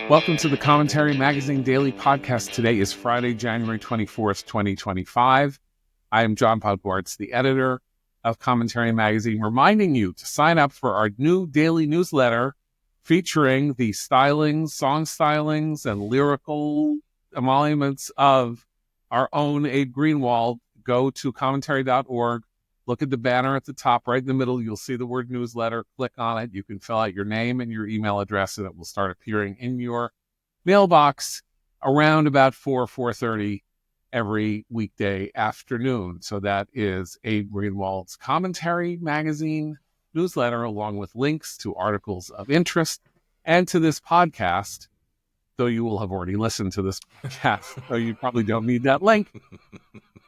Welcome to the Commentary Magazine Daily Podcast. Today is Friday, January 24th, 2025. I am John Podbortz, the editor of Commentary Magazine, reminding you to sign up for our new daily newsletter featuring the stylings, song stylings, and lyrical emoluments of our own Abe Greenwald. Go to commentary.org. Look at the banner at the top, right in the middle. You'll see the word newsletter. Click on it. You can fill out your name and your email address, and it will start appearing in your mailbox around about 4:30 every weekday afternoon. So that is Abe Greenwald's Commentary Magazine newsletter, along with links to articles of interest and to this podcast, though you will have already listened to this podcast, so you probably don't need that link.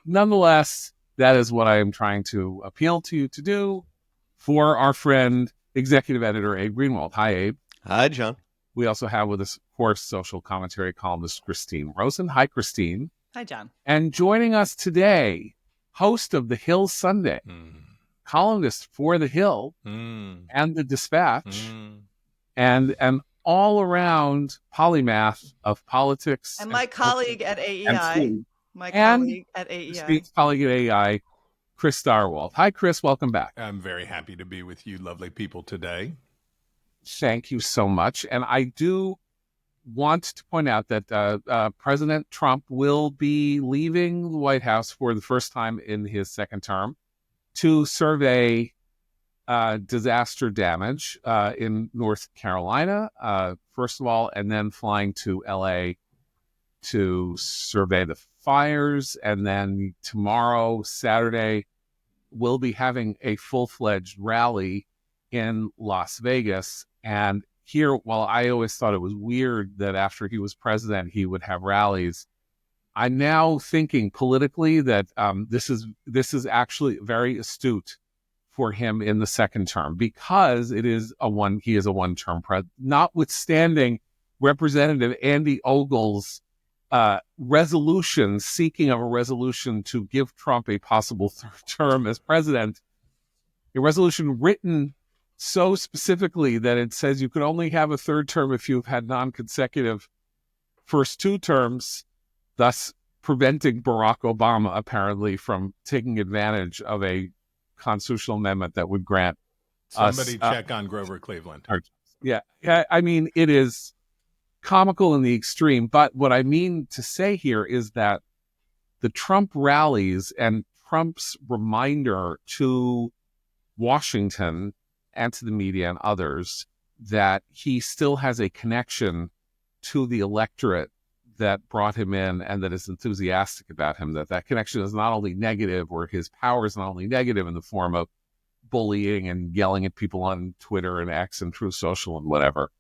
Nonetheless, that is what I am trying to appeal to you to do for our friend, executive editor Abe Greenwald. Hi, Abe. Hi, John. We also have with us, of course, social commentary columnist Christine Rosen. Hi, Christine. Hi, John. And joining us today, host of The Hill Sunday, columnist for The Hill and The Dispatch, and an all-around polymath of politics. And my colleague at AEI. Christine's colleague at AEI, Chris Starwald. Hi, Chris. Welcome back. I'm very happy to be with you lovely people today. Thank you so much. And I do want to point out that President Trump will be leaving the White House for the first time in his second term to survey disaster damage in North Carolina, first of all, and then flying to LA to survey the fires. And then tomorrow, Saturday, we'll be having a full-fledged rally in Las Vegas. And here, while I always thought it was weird that after he was president, he would have rallies, I'm now thinking politically that this is actually very astute for him in the second term, because he is a one-term president, notwithstanding Representative Andy Ogle's seeking of a resolution to give Trump a possible third term as president, a resolution written so specifically that it says you can only have a third term if you've had non-consecutive first two terms, thus preventing Barack Obama apparently from taking advantage of a constitutional amendment that would grant Somebody check on Grover Cleveland. Yeah, I mean, it is comical in the extreme. But what I mean to say here is that the Trump rallies and Trump's reminder to Washington and to the media and others that he still has a connection to the electorate that brought him in and that is enthusiastic about him, that connection is not only negative, or his power is not only negative in the form of bullying and yelling at people on Twitter and X and Truth Social and whatever,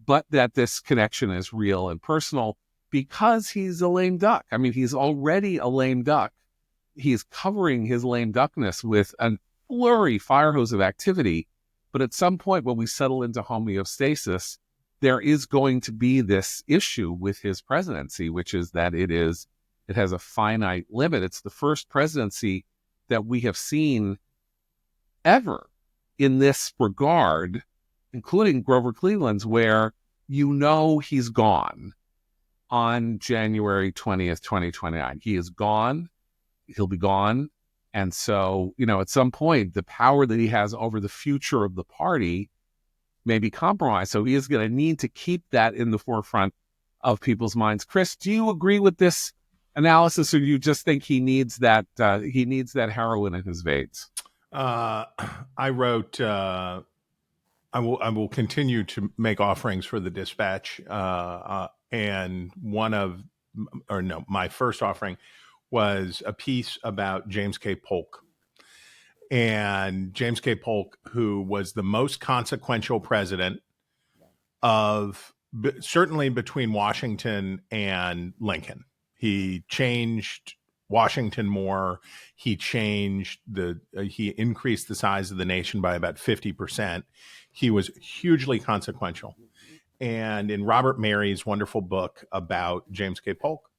but that this connection is real and personal because he's a lame duck. I mean, he's already a lame duck. He's covering his lame duckness with a flurry fire hose of activity. But at some point when we settle into homeostasis, there is going to be this issue with his presidency, which is that it has a finite limit. It's the first presidency that we have seen ever in this regard, including Grover Cleveland's, where he's gone on January 20th, 2029. He is gone. He'll be gone. And so, at some point, the power that he has over the future of the party may be compromised. So he is going to need to keep that in the forefront of people's minds. Chris, do you agree with this analysis, or do you just think he needs that heroin in his veins? I wrote, I will continue to make offerings for the Dispatch. And my first offering was a piece about James K. Polk. And James K. Polk, who was the most consequential president certainly between Washington and Lincoln. He changed Washington more. He increased the size of the nation by about 50%. He was hugely consequential. And in Robert Mary's wonderful book about James K. Polk,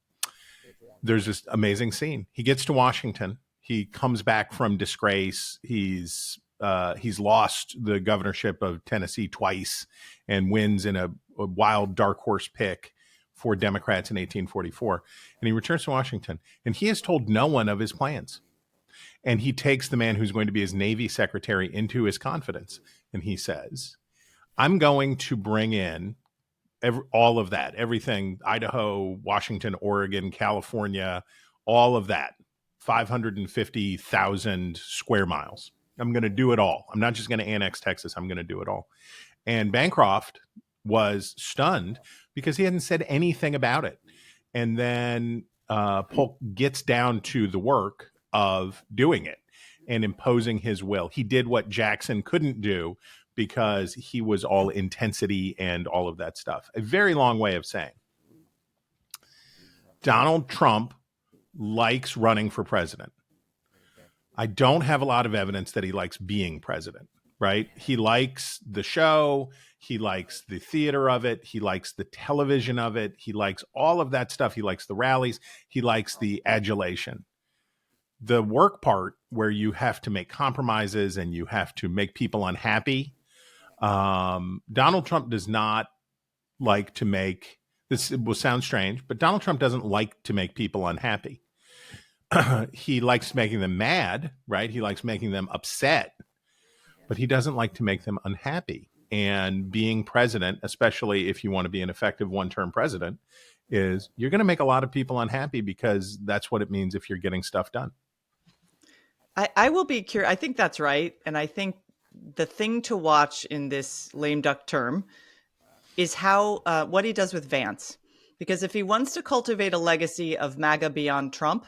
there's this amazing scene. He gets to Washington. He comes back from disgrace. He's lost the governorship of Tennessee twice and wins in a a wild dark horse pick for Democrats in 1844. And he returns to Washington, and he has told no one of his plans. And he takes the man who's going to be his Navy secretary into his confidence. And he says, I'm going to bring in all of that, everything, Idaho, Washington, Oregon, California, all of that, 550,000 square miles. I'm going to do it all. I'm not just going to annex Texas. I'm going to do it all. And Bancroft was stunned because he hadn't said anything about it. And then Polk gets down to the work of doing it and imposing his will. He did what Jackson couldn't do because he was all intensity and all of that stuff. A very long way of saying Donald Trump likes running for president. I don't have a lot of evidence that he likes being president, right? He likes the show. He likes the theater of it. He likes the television of it. He likes all of that stuff. He likes the rallies. He likes the adulation. The work part where you have to make compromises and you have to make people unhappy. Donald Trump does not like to make, this will sound strange, but Donald Trump doesn't like to make people unhappy. He likes making them mad, right? He likes making them upset, but he doesn't like to make them unhappy. And being president, especially if you want to be an effective one-term president, is you're going to make a lot of people unhappy because that's what it means if you're getting stuff done. I will be curious. I think that's right. And I think the thing to watch in this lame duck term is how what he does with Vance. Because if he wants to cultivate a legacy of MAGA beyond Trump,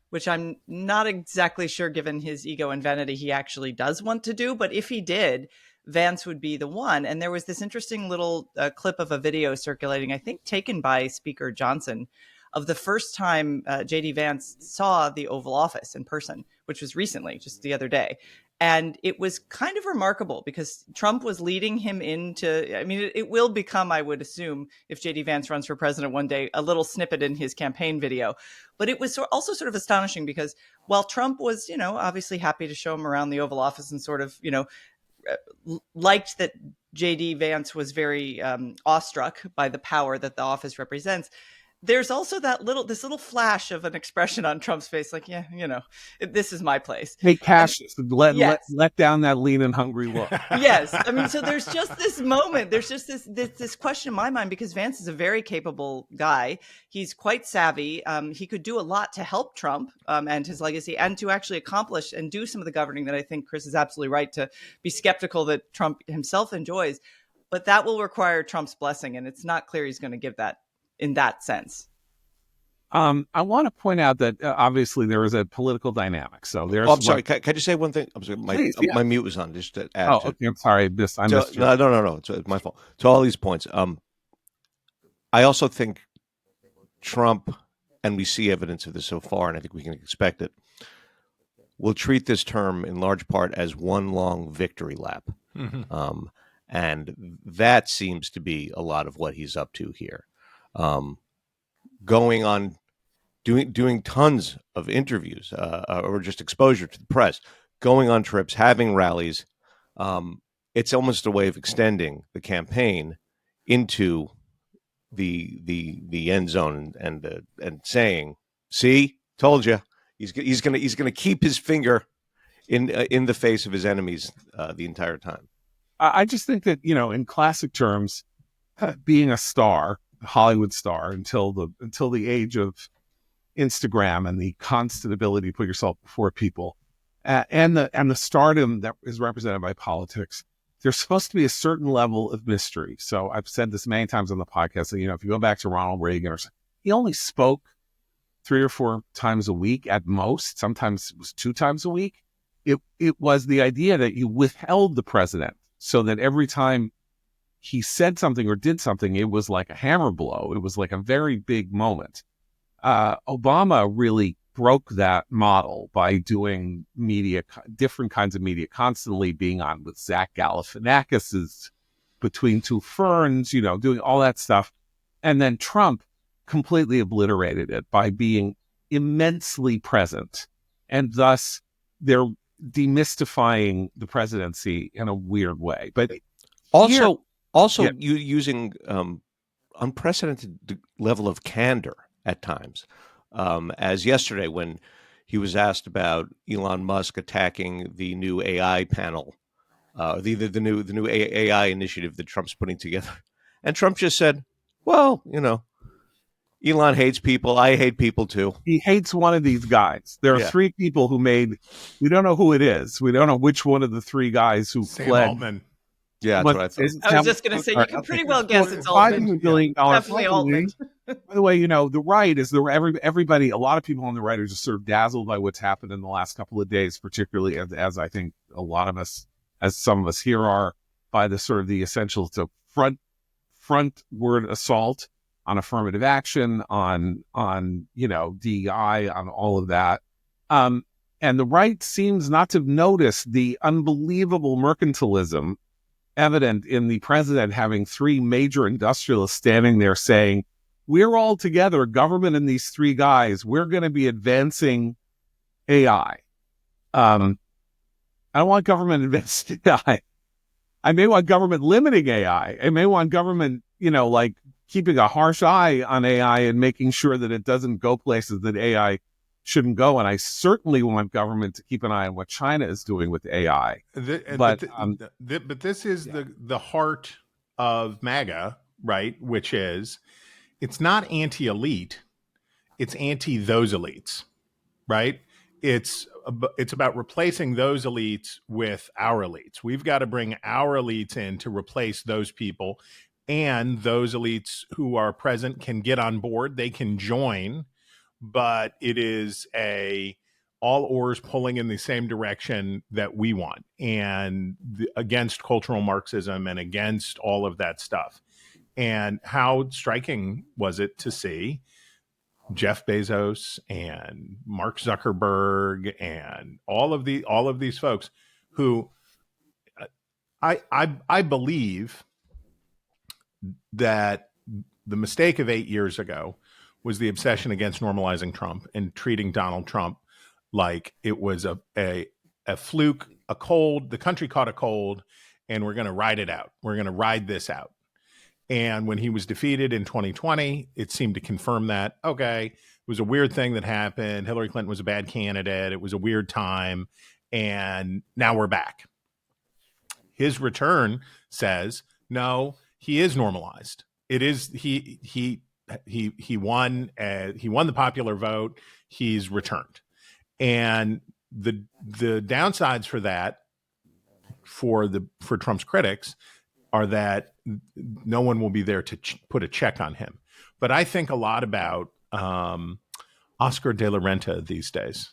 which I'm not exactly sure, given his ego and vanity, he actually does want to do. But if he did, Vance would be the one. And there was this interesting little clip of a video circulating, I think taken by Speaker Johnson, of the first time JD Vance saw the Oval Office in person, which was recently, just the other day. And it was kind of remarkable because Trump was leading him into, I mean, it will become, I would assume, if JD Vance runs for president one day, a little snippet in his campaign video. But it was also sort of astonishing because while Trump was, obviously happy to show him around the Oval Office and sort of, liked that JD Vance was very awestruck by the power that the office represents, there's also this little flash of an expression on Trump's face, like, yeah, this is my place. Hey, Cassius, let down that lean and hungry look. Yes. I mean, so there's just this moment. There's just this question in my mind, because Vance is a very capable guy. He's quite savvy. He could do a lot to help Trump and his legacy, and to actually accomplish and do some of the governing that I think Chris is absolutely right to be skeptical that Trump himself enjoys. But that will require Trump's blessing, and it's not clear he's going to give that in that sense. I want to point out that obviously there is a political dynamic. So there's. I'm sorry. Can I just say one thing? I'm sorry. My mute was on. Just to add. Okay. I'm sorry. I missed you. No. It's my fault. To all these points, I also think Trump, and we see evidence of this so far, and I think we can expect it, will treat this term in large part as one long victory lap. Mm-hmm. And that seems to be a lot of what he's up to here. Going on, doing tons of interviews or just exposure to the press, going on trips, having rallies. It's almost a way of extending the campaign into the end zone and saying, "See, told you." He's gonna keep his finger in the face of his enemies the entire time. I just think that in classic terms, being a star, Hollywood star, until the age of Instagram and the constant ability to put yourself before people, and the stardom that is represented by politics, there's supposed to be a certain level of mystery. So I've said this many times on the podcast that, if you go back to Ronald Reagan, he only spoke 3 or 4 times a week at most. Sometimes it was 2 times a week. It was the idea that you withheld the president so that every time he said something or did something, it was like a hammer blow. It was like a very big moment. Obama really broke that model by doing media, different kinds of media, constantly being on with Zach Galifianakis's Between Two Ferns, doing all that stuff. And then Trump completely obliterated it by being immensely present. And thus, they're demystifying the presidency in a weird way. But also, Also, Yeah. you using unprecedented level of candor at times, as yesterday when he was asked about Elon Musk attacking the new AI panel, the new AI initiative that Trump's putting together, and Trump just said, "Well, Elon hates people. I hate people too." He hates one of these guys. There are Yeah. three people who made, we don't know who it is. We don't know which one of the three guys who Sam fled. Altman. Yeah, that's But what I thought. I was just going to say, you can pretty well guess it's Altman. $5 billion Definitely company. By the way, the right is everybody. A lot of people on the right are just sort of dazzled by what's happened in the last couple of days, particularly as I think a lot of us, as some of us here are, by the sort of the essentials to frontward assault on affirmative action, on DEI, on all of that. And the right seems not to have noticed the unbelievable mercantilism evident in the president having three major industrialists standing there saying, we're all together, government and these three guys, we're going to be advancing AI. I don't want government advancing AI. I may want government limiting AI. I may want government, like keeping a harsh eye on AI and making sure that it doesn't go places that AI shouldn't go. And I certainly want government to keep an eye on what China is doing with AI. But this is the heart of MAGA, right? Which is, it's not anti-elite, it's anti those elites, right? It's about replacing those elites with our elites. We've got to bring our elites in to replace those people, and those elites who are present can get on board. They can join, but it is all oars pulling in the same direction that we want, and against cultural Marxism and against all of that stuff. And how striking was it to see Jeff Bezos and Mark Zuckerberg and all of these folks who I believe that the mistake of 8 years ago was the obsession against normalizing Trump and treating Donald Trump like it was a fluke, a cold. The country caught a cold, and we're going to ride it out. We're going to ride this out. And when he was defeated in 2020, it seemed to confirm that, okay, it was a weird thing that happened. Hillary Clinton was a bad candidate. It was a weird time. And now we're back. His return says, no, he is normalized. It is, he won the popular vote. He's returned. And the downsides for that, for Trump's critics, are that no one will be there to put a check on him. But I think a lot about Oscar de la Renta these days,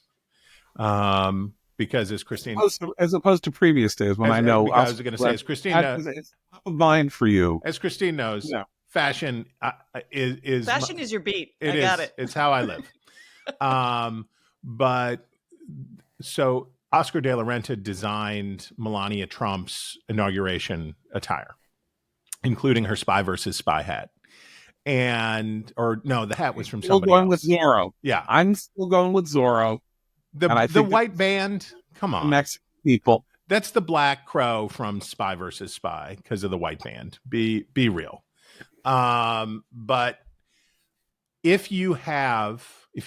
because as Christine, as opposed to previous days when I know, I was going to say, as Christine, it's top of mind for you. As Christine knows, fashion is fashion is your beat. I got it. It's how I live. But so Oscar de la Renta designed Melania Trump's inauguration attire, including her Spy versus Spy hat. The hat was from somebody else. With Zorro. Yeah. I'm still going with Zorro. The white band, come on. Mexican people. That's the Black Crow from Spy versus Spy because of the white band. Be real. But if you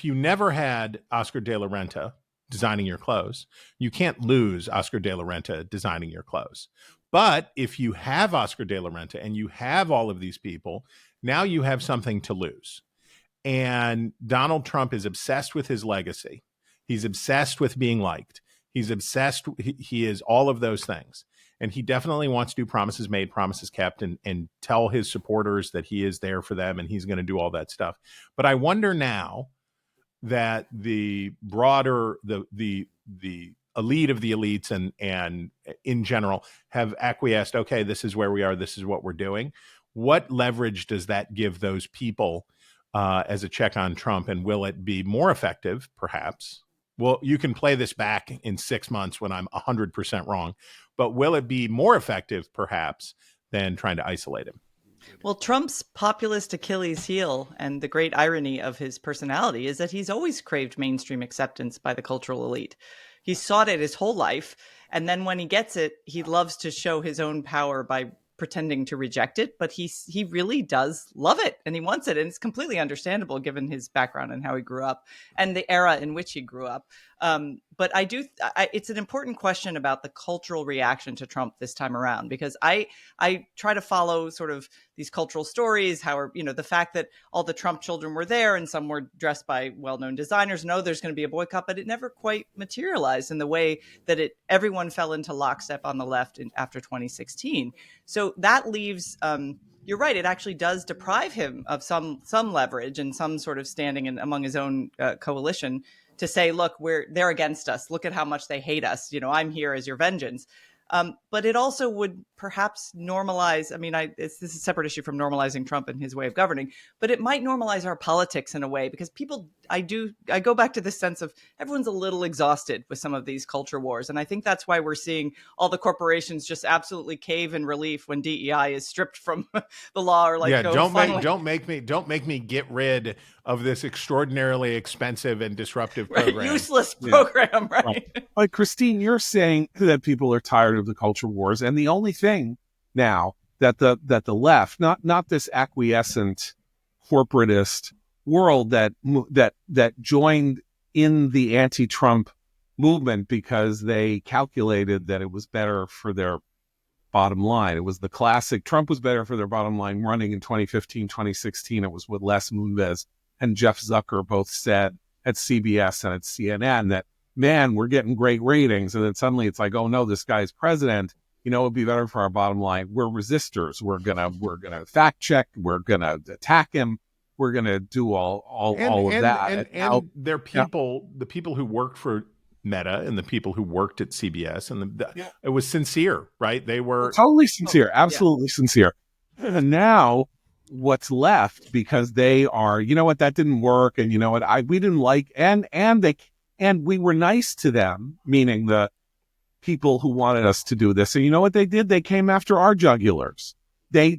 never had Oscar de la Renta designing your clothes, you can't lose Oscar de la Renta designing your clothes. But if you have Oscar de la Renta and you have all of these people, now you have something to lose. And Donald Trump is obsessed with his legacy. He's obsessed with being liked. He's obsessed. He is all of those things. And he definitely wants to do promises made, promises kept, and tell his supporters that he is there for them and he's going to do all that stuff. But I wonder now that the broader, the elite of the elites and in general have acquiesced, okay, this is where we are, this is what we're doing. What leverage does that give those people as a check on Trump? And will it be more effective, perhaps? Well, you can play this back in 6 months when I'm 100% wrong, but will it be more effective, perhaps, than trying to isolate him? Well, Trump's populist Achilles heel and the great irony of his personality is that he's always craved mainstream acceptance by the cultural elite. He's sought it his whole life. And then when he gets it, he loves to show his own power by pretending to reject it, but he really does love it and he wants it. And it's completely understandable given his background and how he grew up and the era in which he grew up. But it's an important question about the cultural reaction to Trump this time around, because I try to follow sort of these cultural stories, how, the fact that all the Trump children were there and some were dressed by well-known designers. No, there's going to be a boycott, but it never quite materialized in the way that everyone fell into lockstep on the left after 2016. So that leaves, you're right, it actually does deprive him of some leverage and some sort of standing among his own coalition to say, look, they're against us. Look at how much they hate us. I'm here as your vengeance. But it also would perhaps normalize. I mean, this is a separate issue from normalizing Trump and his way of governing, but it might normalize our politics in a way, because people, I go back to this sense of everyone's a little exhausted with some of these culture wars. And I think that's why we're seeing all the corporations just absolutely cave in relief when DEI is stripped from the law, or don't make me get rid of this extraordinarily expensive and disruptive program. Useless program, right? Like, Christine, you're saying that people are tired of the culture wars, and the only thing now that the left, not this acquiescent corporatist world that joined in the anti-Trump movement because they calculated that it was better for their bottom line. It was the classic Trump was better for their bottom line running in 2015, 2016. It was what Les Moonves and Jeff Zucker both said at CBS and at CNN, that, man, we're getting great ratings. And then suddenly it's like, oh no, this guy's president. It'd be better for our bottom line. We're resistors. We're gonna fact check. We're gonna attack him. We're gonna do all of that. And they're people, the people who worked for Meta and the people who worked at CBS, and it was sincere, right? They were totally sincere, absolutely sincere. And now what's left, because they are, that didn't work, and we didn't like, and we were nice to them, meaning the people who wanted us to do this. And you know what they did? They came after our jugulars. They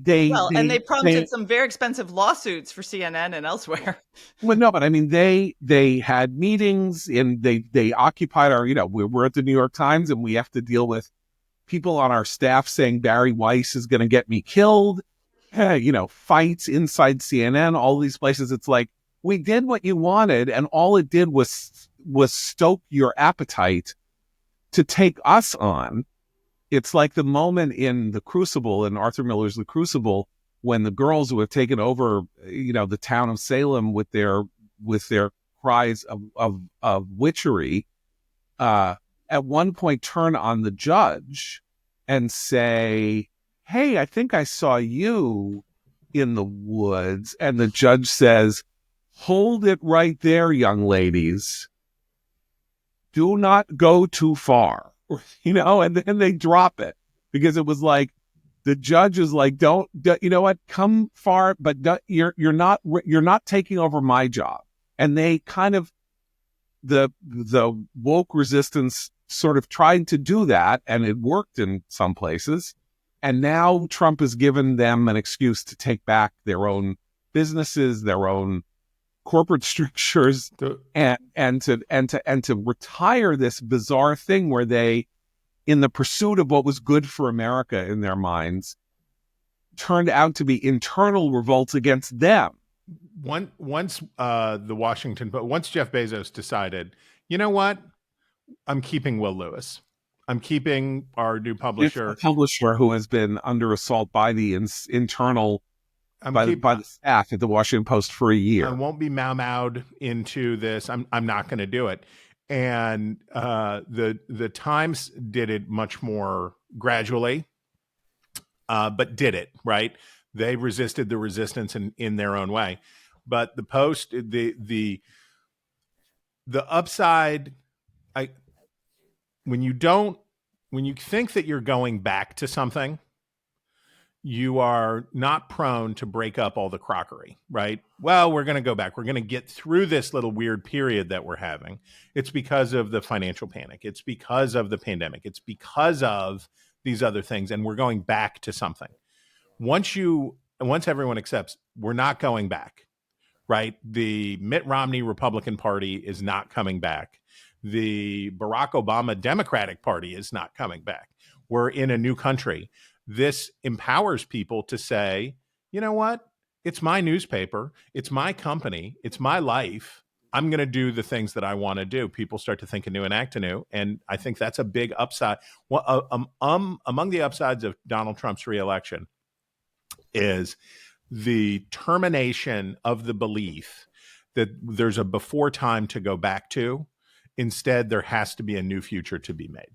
prompted some very expensive lawsuits for CNN and elsewhere. Well, no, but I mean, they had meetings, and they occupied our, we're at the New York Times, and we have to deal with people on our staff saying Barry Weiss is going to get me killed. Fights inside CNN, all these places. It's like, we did what you wanted, and all it did was stoke your appetite to take us on. It's like the moment in The Crucible, in Arthur Miller's The Crucible, when the girls who have taken over, the town of Salem with their cries of witchery, at one point turn on the judge and say, hey, I think I saw you in the woods. And the judge says, hold it right there, young ladies. Do not go too far, and then they drop it, because it was like, the judge is like, don't come far, but you're not taking over my job. And they kind of, the woke resistance sort of tried to do that, and it worked in some places. And now Trump has given them an excuse to take back their own businesses, their own corporate structures, and to retire this bizarre thing where they, in the pursuit of what was good for America in their minds, turned out to be internal revolts against them. Once Jeff Bezos decided, you know what, I'm keeping Will Lewis. I'm keeping our new publisher. It's a publisher who has been under assault by the internal. By the staff at the Washington Post for a year. I won't be mau-mau'd into this. I'm not going to do it. And the Times did it much more gradually, but did it, right? They resisted the resistance in their own way. But the Post, the upside, when you think that you're going back to something, you are not prone to break up all the crockery, right? Well, we're going to go back. We're going to get through this little weird period that we're having. It's because of the financial panic. It's because of the pandemic. It's because of these other things. And we're going back to something. Once everyone accepts, we're not going back, right? The Mitt Romney Republican Party is not coming back. The Barack Obama Democratic Party is not coming back. We're in a new country. this empowers people to say, you know what? It's my newspaper. It's my company. It's my life. I'm going to do the things that I want to do. People start to think anew and act anew. And I think that's a big upside. Well, among the upsides of Donald Trump's reelection is the termination of the belief that there's a before time to go back to. Instead, there has to be a new future to be made.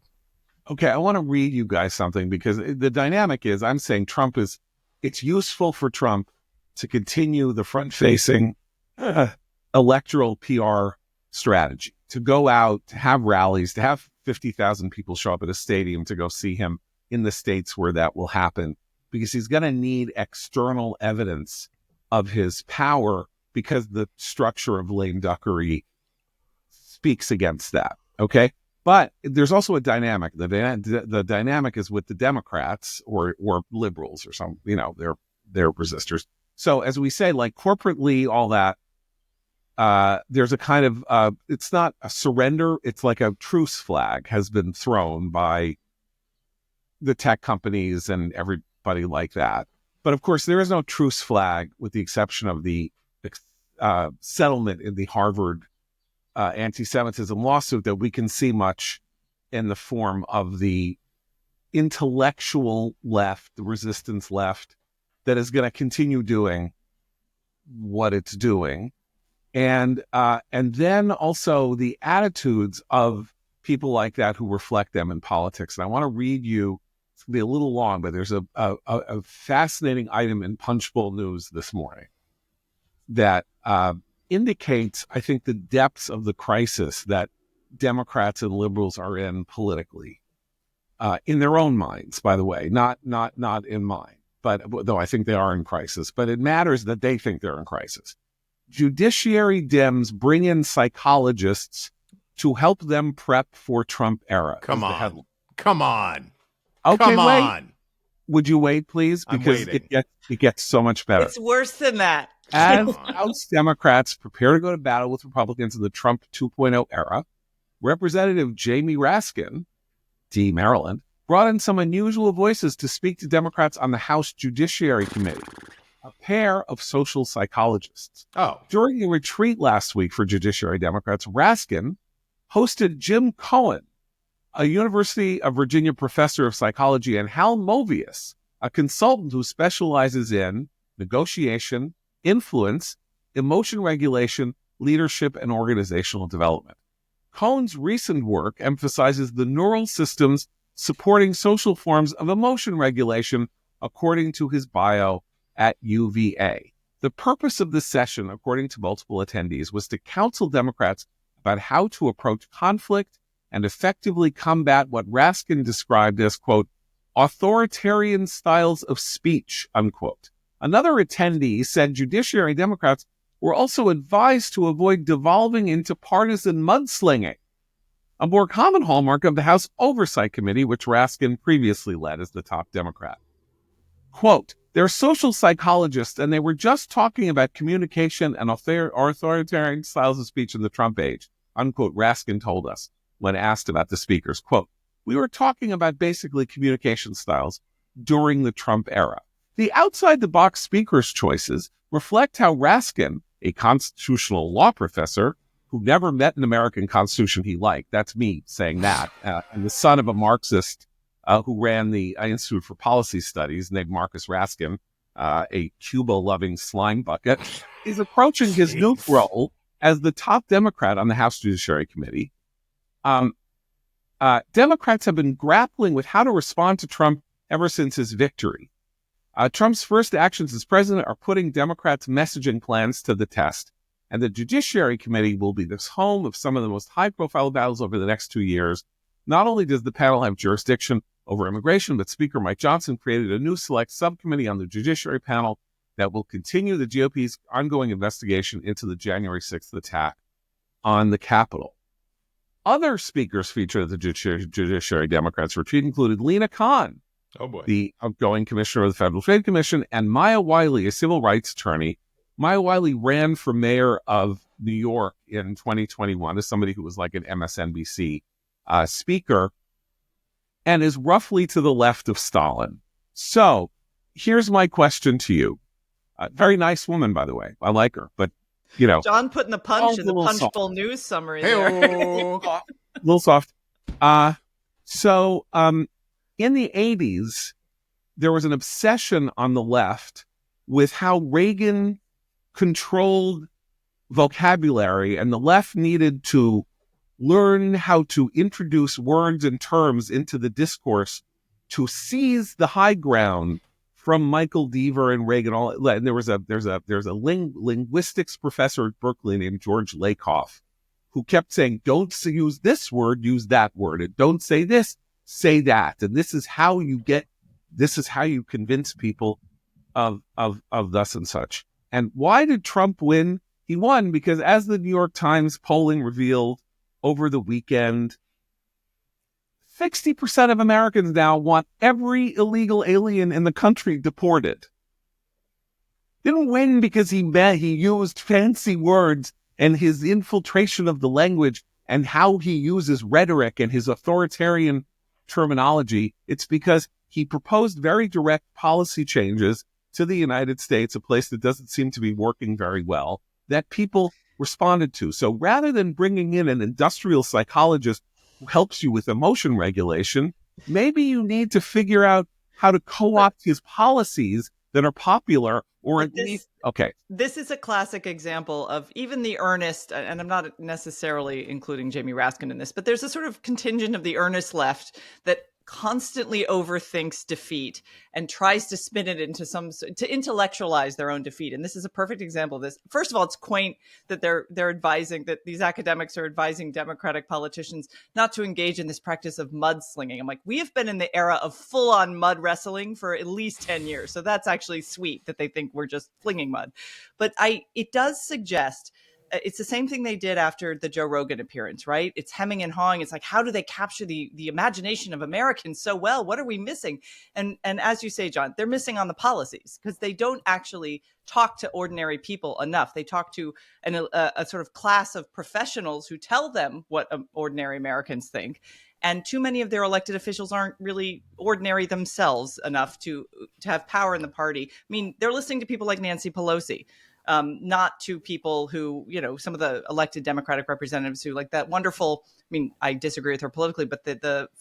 Okay, I want to read you guys something, because the dynamic is, I'm saying it's useful for Trump to continue the front-facing electoral PR strategy, to go out, to have rallies, to have 50,000 people show up at a stadium to go see him in the states where that will happen, because he's going to need external evidence of his power, because the structure of lame duckery speaks against that, okay? But there's also a dynamic. The dynamic is with the Democrats or liberals or some, they're resistors. So as we say, like corporately, all that, there's a kind of, it's not a surrender. It's like a truce flag has been thrown by the tech companies and everybody like that. But of course, there is no truce flag, with the exception of the settlement in the Harvard anti-Semitism lawsuit, that we can see much in the form of the intellectual left, the resistance left, that is going to continue doing what it's doing. And then also the attitudes of people like that who reflect them in politics. And I want to read you, it's going to be a little long, but there's a fascinating item in Punchbowl News this morning that indicates, I think, the depths of the crisis that Democrats and liberals are in politically, in their own minds, by the way, not in mine, but though I think they are in crisis, but it matters that they think they're in crisis. Judiciary Dems bring in psychologists to help them prep for Trump era. Come on. Okay, Come wait. on. Would you wait, please? Because it gets so much better. It's worse than that. As House Democrats prepare to go to battle with Republicans in the Trump 2.0 era, Representative Jamie Raskin, D. Maryland, brought in some unusual voices to speak to Democrats on the House Judiciary Committee, a pair of social psychologists. Oh. During a retreat last week for Judiciary Democrats, Raskin hosted Jim Cohen, a University of Virginia professor of psychology, and Hal Movius, a consultant who specializes in negotiation, influence, emotion regulation, leadership, and organizational development. Cohen's recent work emphasizes the neural systems supporting social forms of emotion regulation, according to his bio at UVA. The purpose of this session, according to multiple attendees, was to counsel Democrats about how to approach conflict and effectively combat what Raskin described as, quote, authoritarian styles of speech, unquote. Another attendee said Judiciary Democrats were also advised to avoid devolving into partisan mudslinging, a more common hallmark of the House Oversight Committee, which Raskin previously led as the top Democrat. Quote, they're social psychologists, and they were just talking about communication and authoritarian styles of speech in the Trump age, unquote, Raskin told us when asked about the speakers. Quote, we were talking about basically communication styles during the Trump era. The outside-the-box speaker's choices reflect how Raskin, a constitutional law professor who never met an American constitution he liked, that's me saying that, and the son of a Marxist who ran the Institute for Policy Studies, named Marcus Raskin, a Cuba-loving slime bucket, is approaching his new role as the top Democrat on the House Judiciary Committee. Democrats have been grappling with how to respond to Trump ever since his victory. Trump's first actions as president are putting Democrats' messaging plans to the test, and the Judiciary Committee will be the home of some of the most high-profile battles over the next 2 years. Not only does the panel have jurisdiction over immigration, but Speaker Mike Johnson created a new select subcommittee on the Judiciary panel that will continue the GOP's ongoing investigation into the January 6th attack on the Capitol. Other speakers featured at the Judiciary Democrats retreat included Lena Khan, Oh boy. the outgoing commissioner of the Federal Trade Commission, and Maya Wiley, a civil rights attorney. Maya Wiley ran for mayor of New York in 2021 as somebody who was like an MSNBC speaker, and is roughly to the left of Stalin. So here's my question to you. Very nice woman, by the way. I like her, but John putting the punch in the Punchbowl news summary there. A little soft. So in the 80s, there was an obsession on the left with how Reagan controlled vocabulary, and the left needed to learn how to introduce words and terms into the discourse to seize the high ground from Michael Deaver and Reagan. And there's a linguistics professor at Berkeley named George Lakoff who kept saying, don't use this word, use that word, and don't say this, say that. And this is how you convince people of thus and such. And why did Trump win? He won because, as the New York Times polling revealed over the weekend, 60% of Americans now want every illegal alien in the country deported. Didn't win because he used fancy words and his infiltration of the language and how he uses rhetoric and his authoritarian terminology. It's because he proposed very direct policy changes to the United States, a place that doesn't seem to be working very well, that people responded to. So rather than bringing in an industrial psychologist who helps you with emotion regulation, maybe you need to figure out how to co-opt his policies that are popular, or at least, okay. This is a classic example of even the earnest, and I'm not necessarily including Jamie Raskin in this, but there's a sort of contingent of the earnest left that constantly overthinks defeat and tries to spin it into to intellectualize their own defeat. And this is a perfect example of this. First of all, it's quaint that they're advising, that these academics are advising Democratic politicians not to engage in this practice of mudslinging. I'm like, we have been in the era of full-on mud wrestling for at least 10 years. So that's actually sweet that they think we're just flinging mud. But it does suggest, it's the same thing they did after the Joe Rogan appearance, right? It's hemming and hawing. It's like, how do they capture the imagination of Americans so well? What are we missing? And as you say, John, they're missing on the policies because they don't actually talk to ordinary people enough. They talk to a sort of class of professionals who tell them what ordinary Americans think. And too many of their elected officials aren't really ordinary themselves enough to have power in the party. I mean, they're listening to people like Nancy Pelosi. Not to people who, some of the elected Democratic representatives who, like that wonderful, I mean, I disagree with her politically, but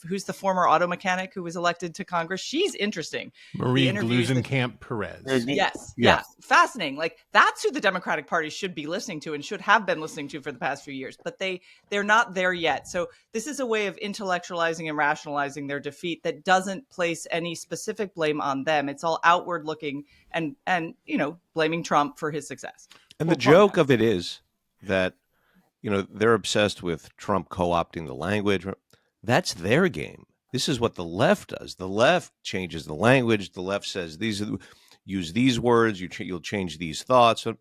who's the former auto mechanic who was elected to Congress? She's interesting. Marie Gluesenkamp Perez. Yes. Yeah. Fascinating. Like, that's who the Democratic Party should be listening to and should have been listening to for the past few years, but they're not there yet. So this is a way of intellectualizing and rationalizing their defeat that doesn't place any specific blame on them. It's all outward looking and blaming Trump for his success. And the joke of it is that, they're obsessed with Trump co-opting the language. That's their game. This is what the left does. The left changes the language. The left says use these words. You'll change these thoughts. So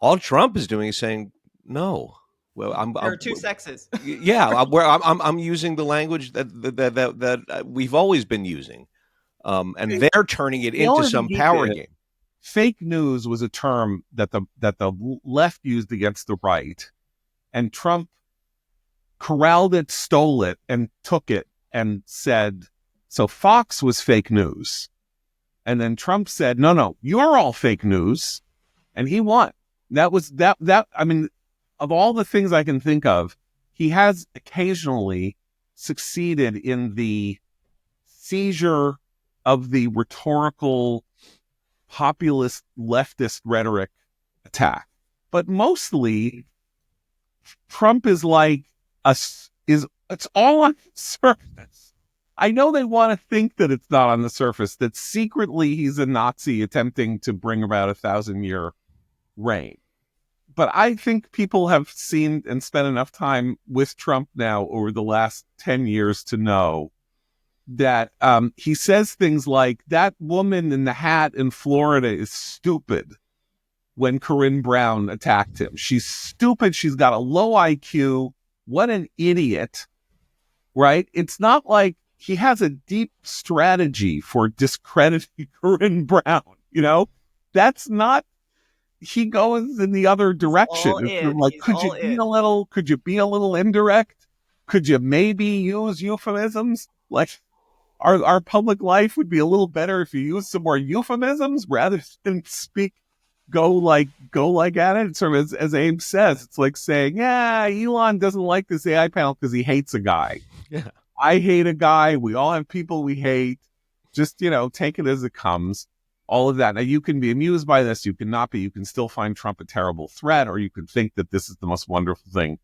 all Trump is doing is saying no. Well, there are two sexes. Yeah, I'm using the language that we've always been using, and they're turning it into some power game. Fake news was a term that the left used against the right, and Trump corralled it, stole it, and took it and said, so Fox was fake news. And then Trump said, no, you're all fake news. And he won. That was that. I mean, of all the things I can think of, he has occasionally succeeded in the seizure of the rhetorical populist leftist rhetoric attack. But mostly Trump is like it's all on the surface. I know they want to think that it's not on the surface, that secretly he's a Nazi attempting to bring about 1,000-year reign. But I think people have seen and spent enough time with Trump now over the last 10 years to know that he says things like, that woman in the hat in Florida is stupid when Corinne Brown attacked him. She's stupid. She's got a low IQ. What an idiot, right? It's not like he has a deep strategy for discrediting Corinne Brown, That's not, he goes in the other direction. Like, could you be a little indirect? Could you maybe use euphemisms? Like, our public life would be a little better if you use some more euphemisms rather than go like at it. Sort of as Abe says, it's like saying, yeah, Elon doesn't like this AI panel because he hates a guy. Yeah. I hate a guy. We all have people we hate. Just, take it as it comes. All of that. Now, you can be amused by this. You can not be. You can still find Trump a terrible threat, or you can think that this is the most wonderful thing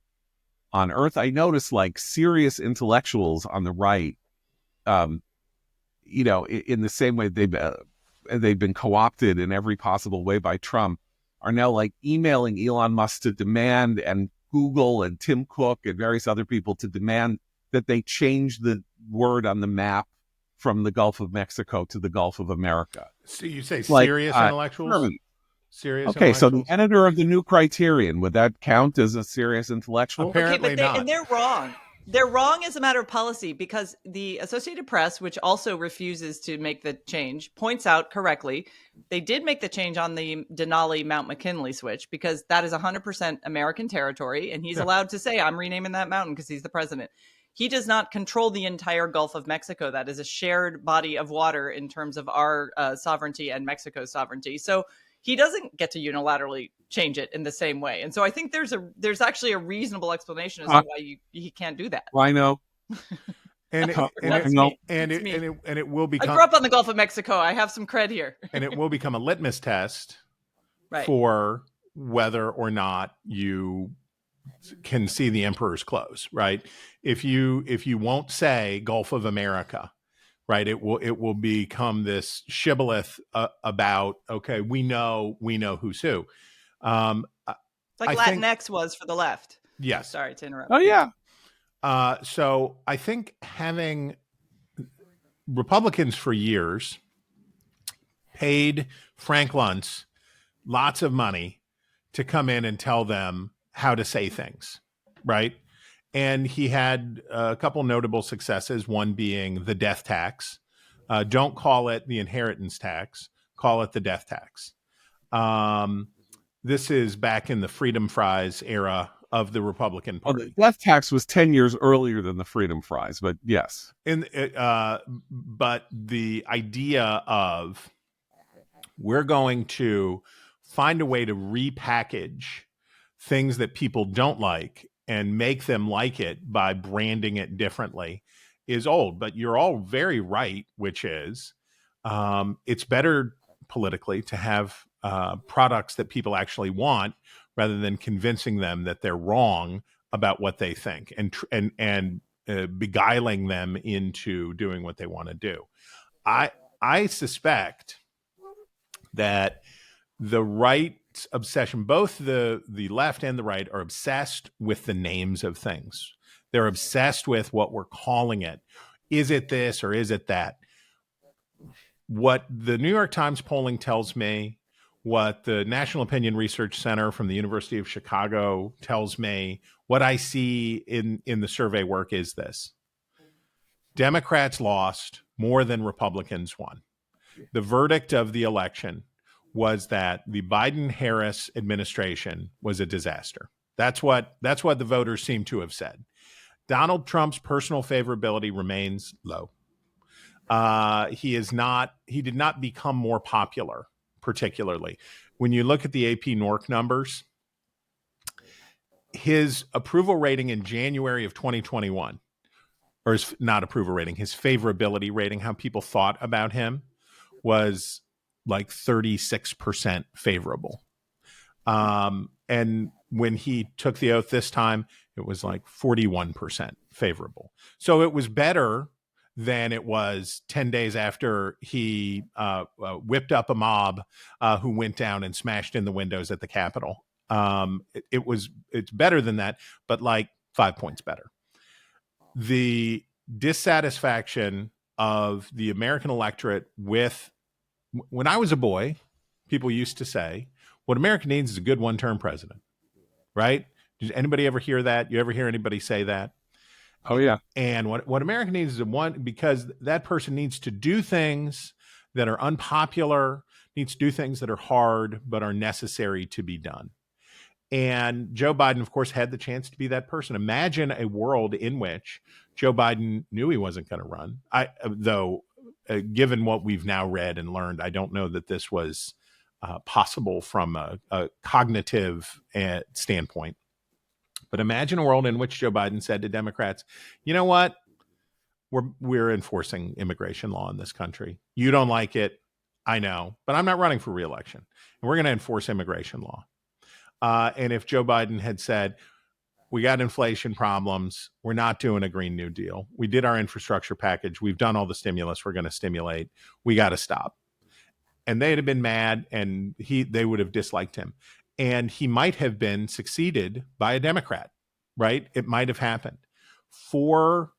on earth. I notice like serious intellectuals on the right, in the same way they've been co-opted in every possible way by Trump, are now like emailing Elon Musk to demand, and Google and Tim Cook and various other people to demand that they change the word on the map from the Gulf of Mexico to the Gulf of America. So you say Like, serious intellectuals? Serious Okay, so the intellectuals? editor of the New Criterion, would that count as a serious intellectual? Apparently not. And they're wrong. They're wrong as a matter of policy, because the Associated Press, which also refuses to make the change, points out correctly they did make the change on the Denali Mount McKinley switch, because that is 100% American territory, and he's allowed to say, I'm renaming that mountain because he's the president. He does not control the entire Gulf of Mexico. That is a shared body of water in terms of our sovereignty and Mexico's sovereignty. So he doesn't get to unilaterally change it in the same way. And so I think there's actually a reasonable explanation as to why he can't do that. Rhino. And it will become. I grew up on the Gulf of Mexico. I have some cred here. And it will become a litmus test right. for whether or not you can see the emperor's clothes, right? If you won't say Gulf of America, right, it will become this shibboleth about, okay, we know who's who. Like Latinx was for the left. Yes. Sorry to interrupt. Oh yeah. So I think having Republicans for years paid Frank Luntz lots of money to come in and tell them how to say things, right? And he had a couple notable successes, one being the death tax. Don't call it the inheritance tax, call it the death tax. This is back in the Freedom Fries era of the Republican Party. The death tax was 10 years earlier than the Freedom Fries, but yes. But the idea of we're going to find a way to repackage things that people don't like and make them like it by branding it differently is old. But you're all very right, which is it's better politically to have products that people actually want rather than convincing them that they're wrong about what they think and beguiling them into doing what they want to do. I suspect that the right obsession, both the left and the right, are obsessed with the names of things. They're obsessed with what we're calling it. Is it this or is it that? What the New York Times polling tells me, what the National Opinion Research Center from the University of Chicago tells me, what I see in the survey work is this. Democrats lost more than Republicans won. The verdict of the election was that the Biden-Harris administration was a disaster. That's what the voters seem to have said. Donald Trump's personal favorability remains low. He did not become more popular, particularly. When you look at the AP NORC numbers, his approval rating in January of 2021, or his not approval rating, his favorability rating, how people thought about him, was like 36% favorable. And when he took the oath this time, it was like 41% favorable. So it was better than it was 10 days after he whipped up a mob who went down and smashed in the windows at the Capitol. It's better than that, but like 5 points better. The dissatisfaction of the American electorate with, when I was a boy, people used to say, what America needs is a good one-term president, right? Did anybody ever hear that? You ever hear anybody say that? Oh, yeah. And what America needs is because that person needs to do things that are unpopular, needs to do things that are hard, but are necessary to be done. And Joe Biden, of course, had the chance to be that person. Imagine a world in which Joe Biden knew he wasn't going to run. Given what we've now read and learned, I don't know that this was possible from a cognitive standpoint. But imagine a world in which Joe Biden said to Democrats, you know what? We're enforcing immigration law in this country. You don't like it, I know, but I'm not running for re-election. And we're going to enforce immigration law. And if Joe Biden had said, we got inflation problems, we're not doing a Green New Deal. We did our infrastructure package. We've done all the stimulus we're going to stimulate. We got to stop. And they'd have been mad, and they would have disliked him. And he might have been succeeded by a Democrat, right? It might have happened. For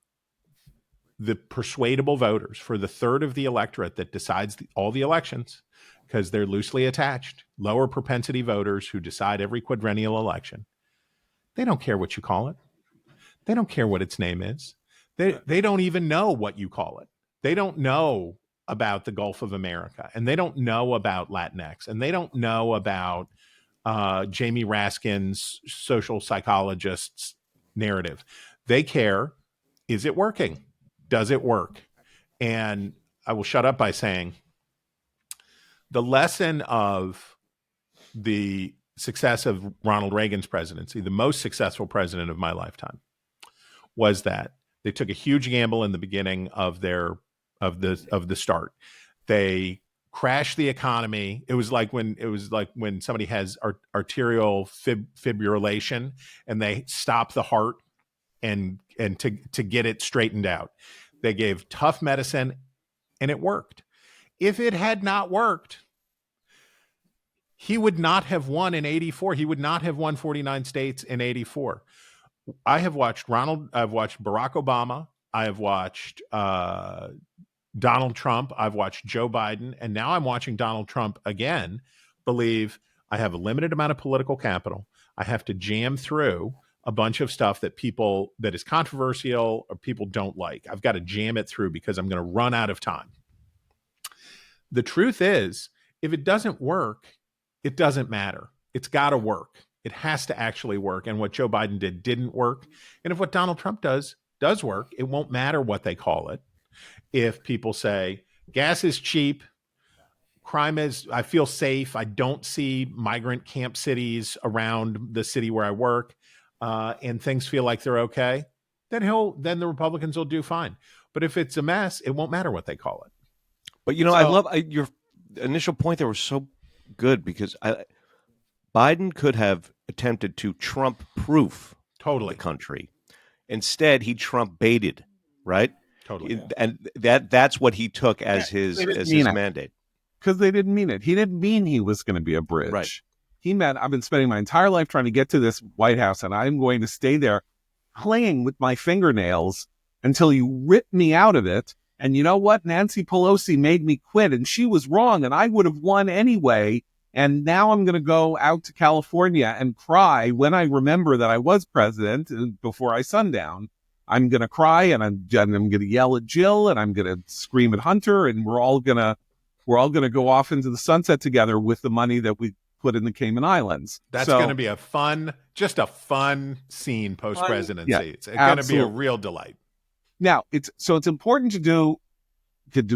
the persuadable voters, for the third of the electorate that decides all the elections, because they're loosely attached, lower propensity voters who decide every quadrennial election, they don't care what you call it. They don't care what its name is. They don't even know what you call it. They don't know about the Gulf of America, and they don't know about Latinx, and they don't know about Jamie Raskin's social psychologist's narrative. They care, is it working? Does it work? And I will shut up by saying the lesson of the success of Ronald Reagan's presidency, the most successful president of my lifetime, was that they took a huge gamble in the beginning of the start. They crashed the economy. It was like when somebody has arterial fibrillation and they stop the heart and to get it straightened out. They gave tough medicine, and it worked. If it had not worked, he would not have won in 84. He would not have won 49 states in 84. I've watched Barack Obama. I have watched Donald Trump. I've watched Joe Biden. And now I'm watching Donald Trump again believe I have a limited amount of political capital. I have to jam through a bunch of stuff that is controversial or people don't like. I've got to jam it through because I'm going to run out of time. The truth is, if it doesn't work, it doesn't matter. It's got to work. It has to actually work. And what Joe Biden didn't work. And if what Donald Trump does work, it won't matter what they call it. If people say gas is cheap, crime is, I feel safe, I don't see migrant camp cities around the city where I work, and things feel like they're okay, then the Republicans will do fine. But if it's a mess, it won't matter what they call it. But I love your initial point there was so good because Biden could have attempted to Trump-proof the country. Instead, he Trump-baited, right? Totally. And that's what he took as his mandate. Because they didn't mean it. He didn't mean he was going to be a bridge. Right. He meant, I've been spending my entire life trying to get to this White House, and I'm going to stay there playing with my fingernails until you rip me out of it. And you know what? Nancy Pelosi made me quit, and she was wrong, and I would have won anyway. And now I'm going to go out to California and cry when I remember that I was president before I sundown. I'm going to cry, and I'm going to yell at Jill, and I'm going to scream at Hunter, and we're all going to go off into the sunset together with the money that we put in the Cayman Islands. That's going to be a fun scene post-presidency. Yeah, it's going to be a real delight. Now, it's important to do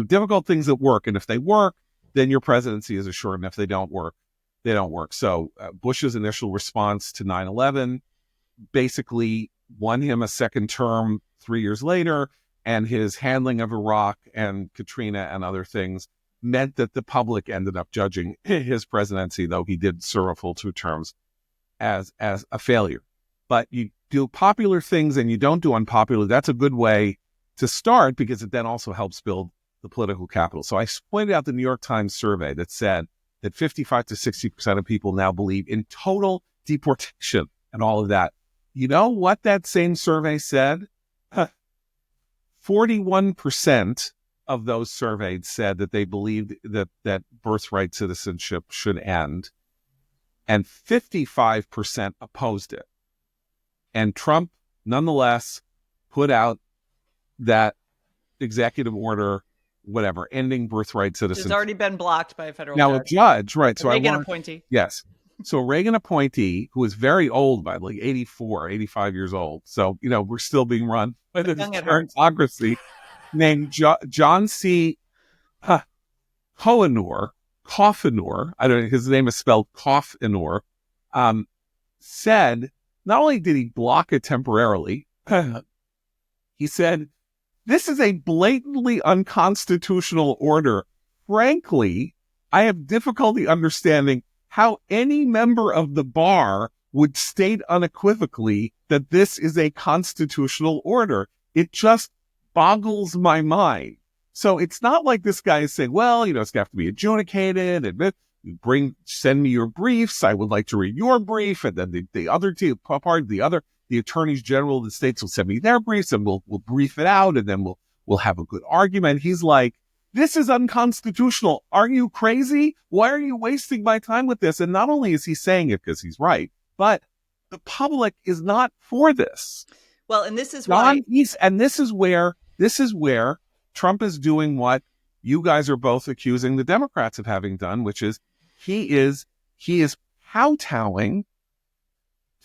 difficult things that work. And if they work, then your presidency is assured. And if they don't work, they don't work. So Bush's initial response to 9/11 basically won him a second term 3 years later. And his handling of Iraq and Katrina and other things meant that the public ended up judging his presidency, though he did serve a full 2 terms, as a failure. But you do popular things and you don't do unpopular. That's a good way to start because it then also helps build the political capital. So I pointed out the New York Times survey that said that 55 to 60% of people now believe in total deportation and all of that. You know what that same survey said? 41% of those surveyed said that they believed that birthright citizenship should end, and 55% opposed it. And Trump, nonetheless, put out that executive order, ending birthright citizenship. It's already been blocked by a federal judge. A judge, right? So an appointee. Yes. So a Reagan appointee who was very old, by like 84, 85 years old. So, we're still being run by this Young at heart. gerontocracy, named John C. Cohenor, I don't know, his name is spelled Cohenor, said, not only did he block it temporarily, he said, this is a blatantly unconstitutional order. Frankly, I have difficulty understanding how any member of the bar would state unequivocally that this is a constitutional order. It just boggles my mind. So it's not like this guy is saying, well, it's going to have to be adjudicated. Send me your briefs. I would like to read your brief. And then the other two, the attorneys general of the states will send me their briefs and we'll brief it out. And then we'll have a good argument. He's like, this is unconstitutional. Are you crazy? Why are you wasting my time with this? And not only is he saying it because he's right, but the public is not for this. Well, and this is why. This is where Trump is doing what you guys are both accusing the Democrats of having done, which is he is kowtowing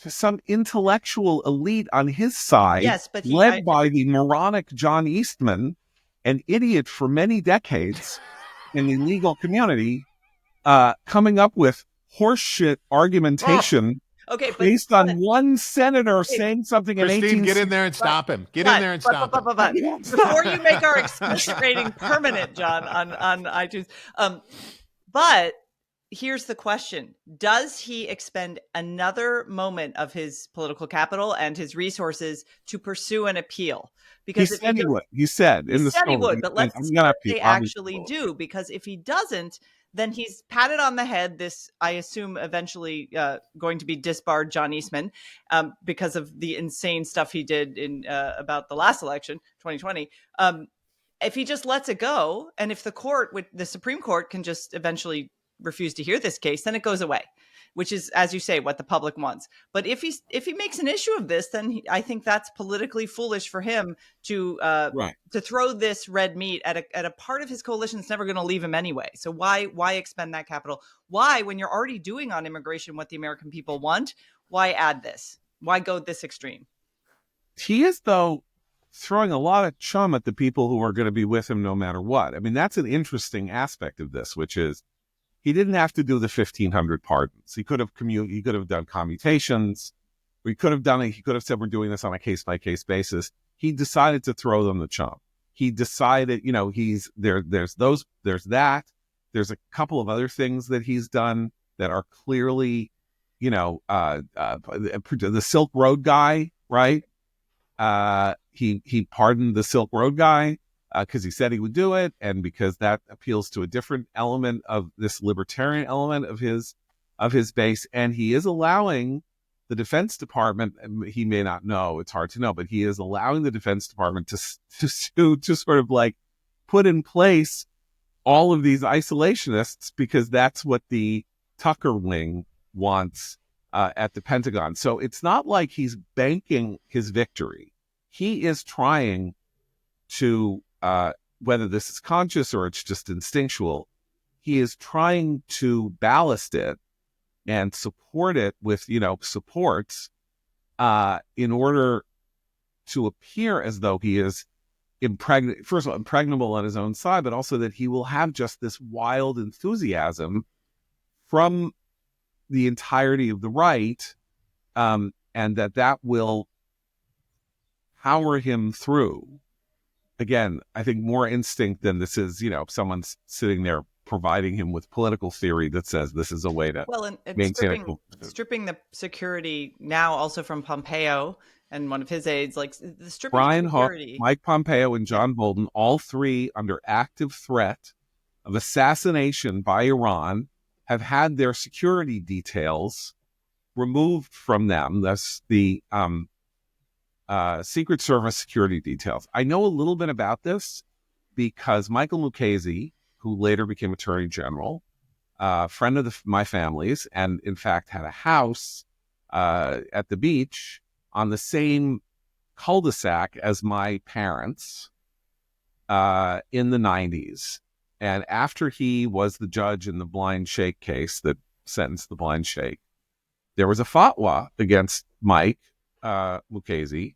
to some intellectual elite on his side, yes, but led by the moronic John Eastman, an idiot for many decades in the legal community, coming up with horseshit argumentation. Okay, but based on one senator saying something in 18... get in there and stop him. Get in there and stop him. Before you make our explicit rating permanent, John, on iTunes. But here's the question. Does he expend another moment of his political capital and his resources to pursue an appeal? Because he said he would. He said in the story. He would, but let's see what they actually do. Because if he doesn't, then he's patted on the head. This, I assume, eventually going to be disbarred John Eastman because of the insane stuff he did in about the last election, 2020. If he just lets it go, and if the Supreme Court can just eventually refuse to hear this case, then it goes away, which is, as you say, what the public wants. But if he makes an issue of this, then I think that's politically foolish for him to throw this red meat at a part of his coalition that's never going to leave him anyway. So why expend that capital? Why, when you're already doing on immigration what the American people want, why add this? Why go this extreme? He is, though, throwing a lot of chum at the people who are going to be with him no matter what. I mean, that's an interesting aspect of this, which is he didn't have to do the 1,500 pardons. He could have done commutations. He could have said we're doing this on a case-by-case basis. He decided to throw them the chump. He decided, there's that. There's a couple of other things that he's done that are clearly, the Silk Road guy, right? He pardoned the Silk Road guy because he said he would do it, and because that appeals to a different element of this libertarian element of his base. And he is allowing the Defense Department, he may not know, it's hard to know, but he is allowing the Defense Department to sort of like put in place all of these isolationists, because that's what the Tucker wing wants at the Pentagon. So it's not like he's banking his victory. He is trying to, whether this is conscious or it's just instinctual, he is trying to ballast it and support it with, supports in order to appear as though he is first of all, impregnable on his own side, but also that he will have just this wild enthusiasm from the entirety of the right, and that will power him through. Again, I think more instinct than this is, someone's sitting there providing him with political theory that says this is a way to maintain stripping the security now also from Pompeo and one of his aides, like the stripping Brian security. Hook, Mike Pompeo, and John Bolton, all three under active threat of assassination by Iran, have had their security details removed from them. That's the Secret Service security details. I know a little bit about this because Michael Mukasey, who later became Attorney General, friend of my family's, and in fact had a house at the beach on the same cul-de-sac as my parents in the 90s. And after he was the judge in the Blind Sheikh case that sentence the blind sheikh. There was a fatwa against Mike Mukasey,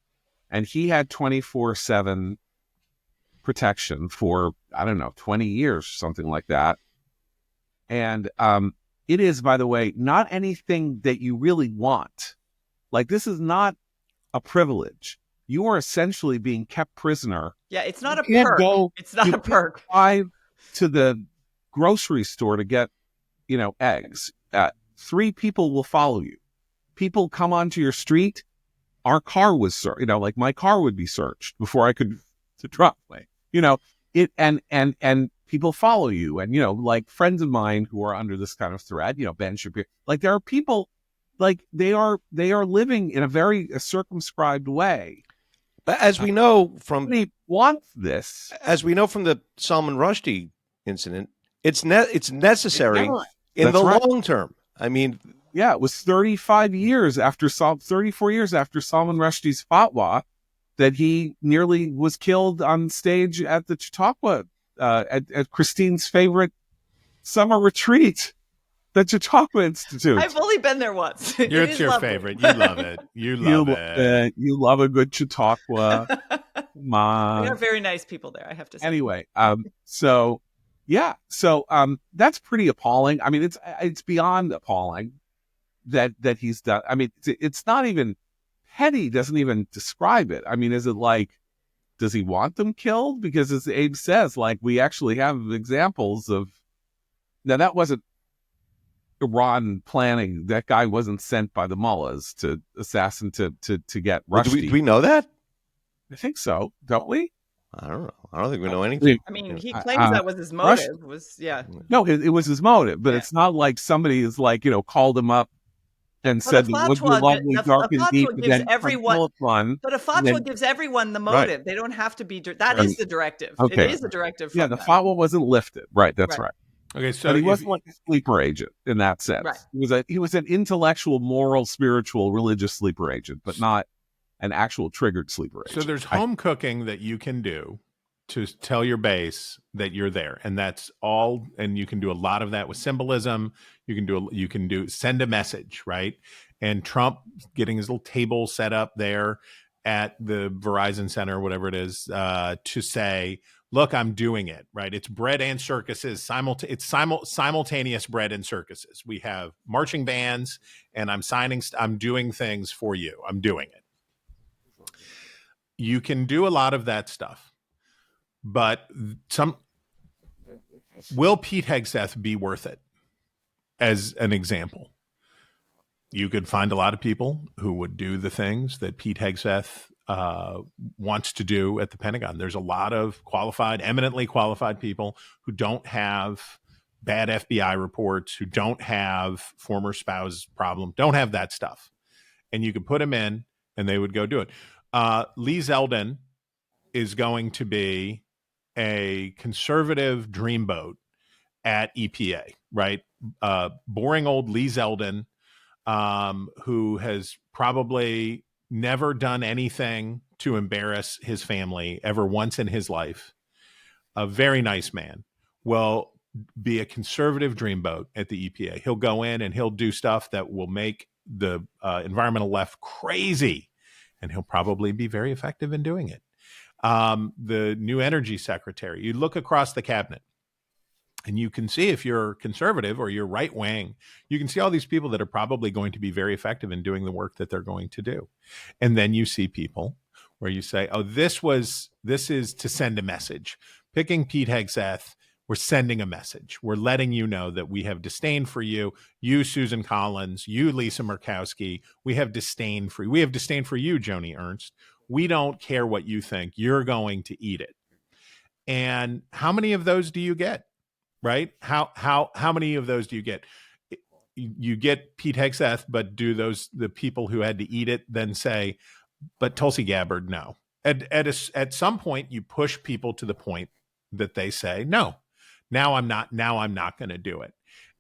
and he had 24/7 protection for, I don't know, 20 years, something like that. And it is, by the way, not anything that you really want. Like, this is not a privilege. You are essentially being kept prisoner. Yeah, it's not a You can't perk. go, It's not you a perk. drive to the grocery store to get, eggs. 3 people will follow you. People come onto your street. Our car was searched. Like my car would be searched before I could to drive. It and people follow you. And like friends of mine who are under this kind of threat. Ben Shapiro. Like there are people, like they are living in a very circumscribed way. But as we know from Nobody wants this. as we know from the Salman Rushdie incident, it's necessary in That's the right. long term. I mean, Yeah, it was 34 years after Salman Rushdie's fatwa that he nearly was killed on stage at the Chautauqua, at Christine's favorite summer retreat, the Chautauqua Institute. I've only been there once. It's your lovely. favorite. You love it. You love it. You love a good Chautauqua. Come on. There are very nice people there, I have to say. Anyway, so that's pretty appalling. I mean, it's beyond appalling that he's done. I mean, it's not even, Petty doesn't even describe it. I mean, is it like, does he want them killed? Because as Abe says, like, we actually have examples of, now that wasn't Iran planning. That guy wasn't sent by the mullahs to assassin to get Rushdie. do we know that? I think so, don't we? I don't know. I don't think we know anything. I mean, he claims that was his motive. No, it was his motive, but Yeah. it's not like somebody is like, called him up and said, "Would you lovely dark and deep?" But a fatwa then- gives everyone the motive. They don't have to be. That is the directive. Okay. It is a directive. From Yeah, the them. fatwa wasn't lifted. Right, that's right. Okay, so But he if- wasn't like a sleeper agent in that sense. Right. He was an intellectual, moral, spiritual, religious sleeper agent, but not an actual triggered sleeper agent. So there's home cooking that you can do to tell your base that you're there, and that's all. And you can do a lot of that with symbolism. You can do send a message, right? And Trump getting his little table set up there at the Verizon Center, whatever it is, to say, "Look, I'm doing it." Right? It's bread and circuses. Simultaneous bread and circuses. We have marching bands, and I'm doing things for you. I'm doing it. You can do a lot of that stuff, but will Pete Hegseth be worth it? As an example, you could find a lot of people who would do the things that Pete Hegseth wants to do at the Pentagon. There's a lot of eminently qualified people who don't have bad FBI reports, who don't have former spouse problem, don't have that stuff. And you could put them in and they would go do it. Lee Zeldin is going to be a conservative dreamboat at EPA, right? Boring old Lee Zeldin, who has probably never done anything to embarrass his family ever once in his life. A very nice man will be a conservative dreamboat at the EPA. He'll go in and he'll do stuff that will make the environmental left crazy, and he'll probably be very effective in doing it. The new energy secretary, you look across the cabinet and you can see, if you're conservative or you're right wing, you can see all these people that are probably going to be very effective in doing the work that they're going to do. And then you see people where you say, oh, this is to send a message. Picking Pete Hegseth, we're sending a message. We're letting you know that we have disdain for you, Susan Collins, you, Lisa Murkowski. We have disdain for you. We have disdain for you, Joni Ernst. We don't care what you think. You're going to eat it. And how many of those do you get? Right? How many of those do you get? You get Pete Hegseth, but do the people who had to eat it then say, but Tulsi Gabbard, no. At some point, you push people to the point that they say, no, now I'm not going to do it.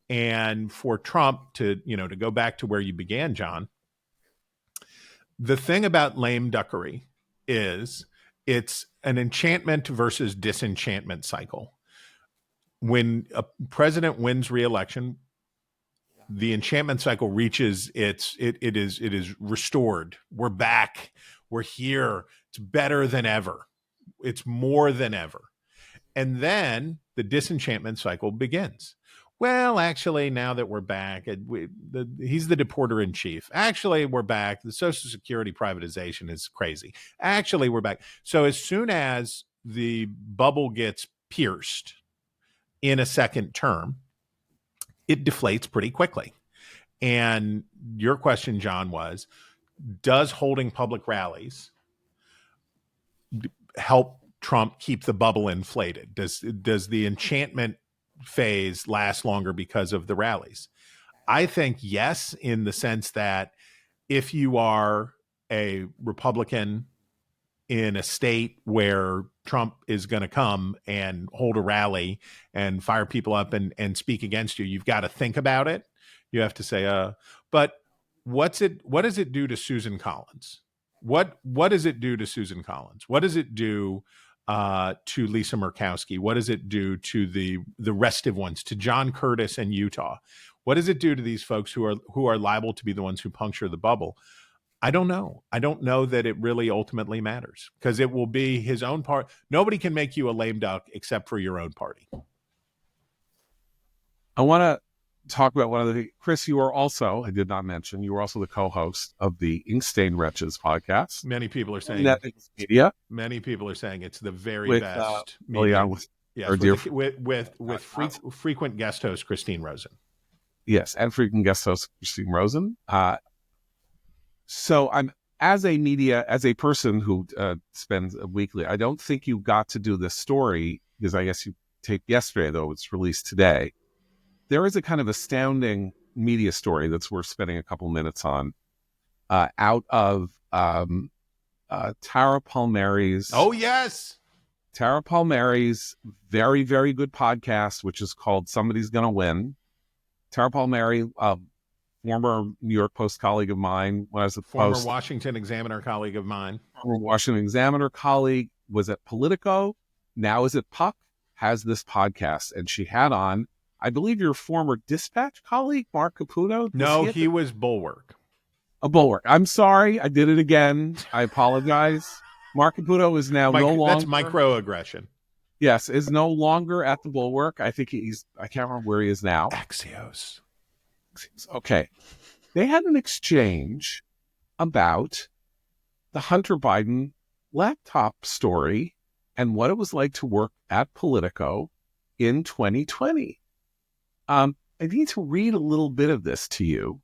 And for Trump to go back to where you began, John, the thing about lame duckery is it's an enchantment versus disenchantment cycle. When a president wins re-election, the enchantment cycle reaches it is restored. We're back. We're here. It's better than ever. It's more than ever. And then the disenchantment cycle begins. Well, actually, now that we're back, he's the deporter in chief. Actually, we're back. The Social Security privatization is crazy. Actually, we're back. So as soon as the bubble gets pierced in a second term, it deflates pretty quickly. And your question, John, was, does holding public rallies help Trump keep the bubble inflated? Does the enchantment phase last longer because of the rallies? I think yes, in the sense that if you are a Republican in a state where Trump is going to come and hold a rally and fire people up and speak against you, you've got to think about it. You have to say, but what does it do to Susan Collins? What does it do to Susan Collins? What does it do to Lisa Murkowski? What does it do to the restive ones, to John Curtis in Utah? What does it do to these folks who are liable to be the ones who puncture the bubble? I don't know. I don't know that it really ultimately matters, because it will be his own part. Nobody can make you a lame duck except for your own party. I want to talk about one of the, Chris, you are also, I did not mention, you are also the co-host of the Inkstained Wretches podcast. Many people are saying media. Many people are saying it's the very best media. With frequent guest host Christine Rosen. Yes, and frequent guest host Christine Rosen. So I'm, as a person who spends a weekly, I don't think you got to do this story, because I guess you taped yesterday, though it's released today. There is a kind of astounding media story that's worth spending a couple minutes on, out of Tara Palmieri's. Oh, yes. Tara Palmieri's very, very good podcast, which is called Somebody's Gonna Win. Tara Palmieri, former New York Post colleague of mine, when I was at former Post. Washington Examiner colleague of mine. Former Washington Examiner colleague, was at Politico, now is at Puck, has this podcast. And she had on, I believe, your former Dispatch colleague, Mark Caputo. No, he was Bulwark. A Bulwark. I'm sorry, I did it again. I apologize. Mark Caputo is now no longer. That's microaggression. Yes, is no longer at the Bulwark. I think I can't remember where he is now. Axios. Okay. They had an exchange about the Hunter Biden laptop story and what it was like to work at Politico in 2020. I need to read a little bit of this to you.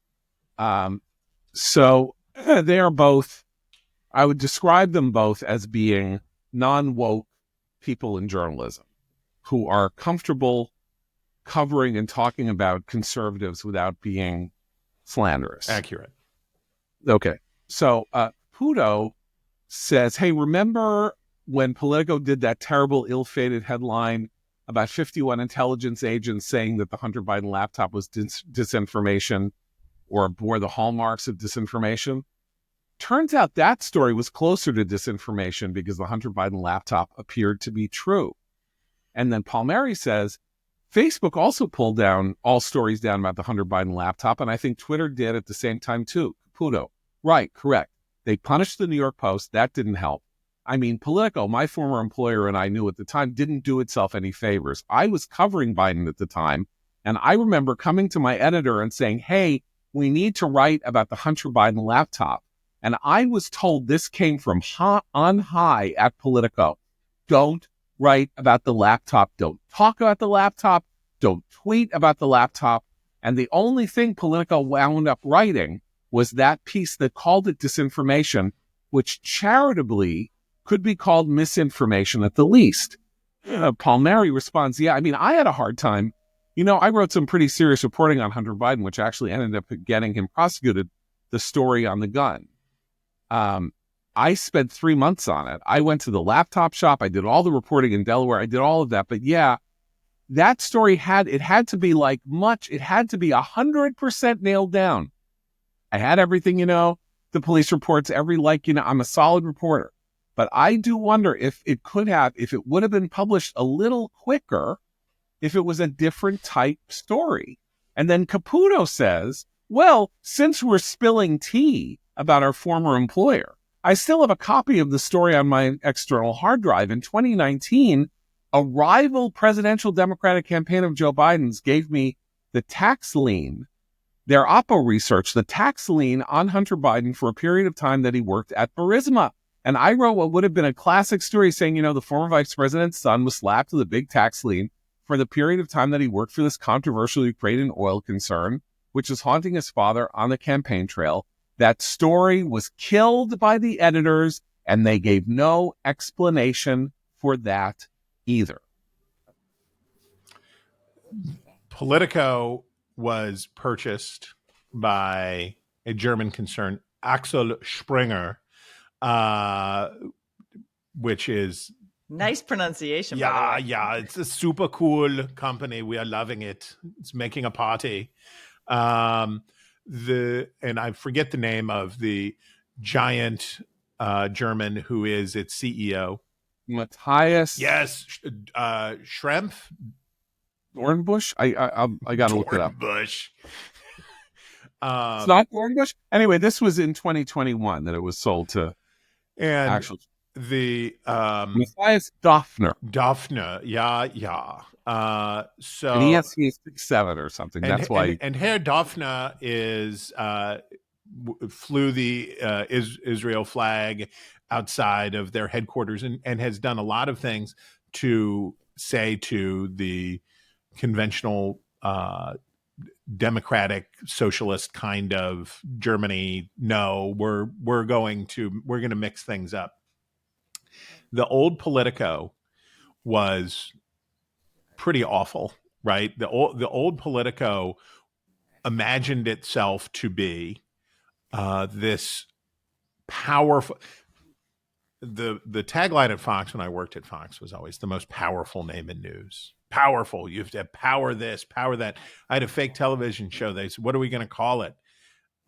So they are both, I would describe them both as being non-woke people in journalism who are comfortable covering and talking about conservatives without being slanderous. Accurate. Okay. So Puto says, hey, remember when Politico did that terrible, ill-fated headline about 51 intelligence agents saying that the Hunter Biden laptop was disinformation or bore the hallmarks of disinformation? Turns out that story was closer to disinformation because the Hunter Biden laptop appeared to be true. And then Palmieri says, Facebook also pulled down all stories down about the Hunter Biden laptop, and I think Twitter did at the same time too. Caputo, right, correct. They punished the New York Post. That didn't help. I mean, Politico, my former employer and I knew at the time, didn't do itself any favors. I was covering Biden at the time, and I remember coming to my editor and saying, hey, we need to write about the Hunter Biden laptop. And I was told this came from on high at Politico. Don't write about the laptop. Don't talk about the laptop. Don't tweet about the laptop. And the only thing Politico wound up writing was that piece that called it disinformation, which charitably could be called misinformation at the least. Palmieri responds, yeah, I mean, I had a hard time. You know, I wrote some pretty serious reporting on Hunter Biden, which actually ended up getting him prosecuted, the story on the gun. I spent 3 months on it. I went to the laptop shop. I did all the reporting in Delaware. I did all of that. But yeah, that story had to be 100% nailed down. I had everything, the police reports, I'm a solid reporter. But I do wonder if it would have been published a little quicker if it was a different type story. And then Caputo says, well, since we're spilling tea about our former employer, I still have a copy of the story on my external hard drive. In 2019, a rival presidential Democratic campaign of Joe Biden's gave me the tax lien, their Oppo research, the tax lien on Hunter Biden for a period of time that he worked at Burisma. And I wrote what would have been a classic story saying, the former vice president's son was slapped with a big tax lien for the period of time that he worked for this controversial Ukrainian oil concern, which is haunting his father on the campaign trail. That story was killed by the editors, and they gave no explanation for that either. Politico was purchased by a German concern, Axel Springer, which is nice pronunciation. By the way. Yeah, it's a super cool company. We are loving it. It's making a party. And I forget the name of the giant German who is its CEO. Matthias. Yes, Schrempf. Dornbush? I got to look it up. Dornbush. It's not Dornbush? Anyway, this was in 2021 that it was sold to actual. The Matthias Döpfner. Yeah. So and he has 6'7" or something. That's why. And Herr Döpfner is flew the Israel flag outside of their headquarters and has done a lot of things to say to the conventional democratic socialist kind of Germany, no, we're going to mix things up. The old Politico was pretty awful, right? The old Politico imagined itself to be this powerful. The tagline at Fox when I worked at Fox was always the most powerful name in news. Powerful. You have to have power this, power that. I had a fake television show. They said, what are we going to call it?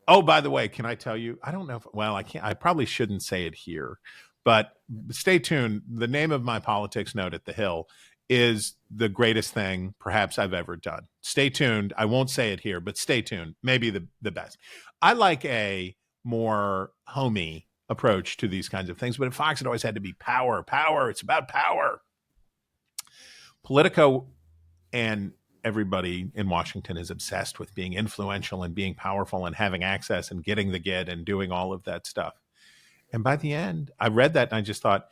Oh, by the way, can I tell you? I don't know. I can't. I probably shouldn't say it here. But stay tuned. The name of my politics note at the Hill is the greatest thing perhaps I've ever done. Stay tuned. I won't say it here, but stay tuned. Maybe the best. I like a more homey approach to these kinds of things, but at Fox it always had to be power. It's about power. Politico and everybody in Washington is obsessed with being influential and being powerful and having access and getting the get and doing all of that stuff. And by the end, I read that and I just thought,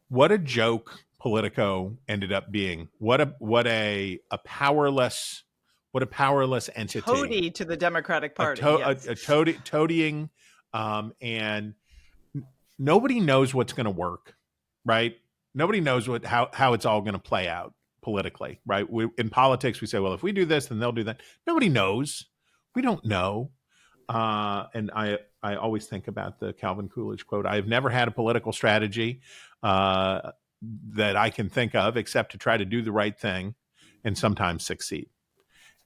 what a joke Politico ended up being. What a powerless entity. Toady to the Democratic Party. A toadying, and nobody knows what's going to work, right? Nobody knows how it's all going to play out politically, right? In politics, we say, well, if we do this, then they'll do that. Nobody knows. We don't know. And I always think about the Calvin Coolidge quote. I have never had a political strategy that I can think of except to try to do the right thing and sometimes succeed.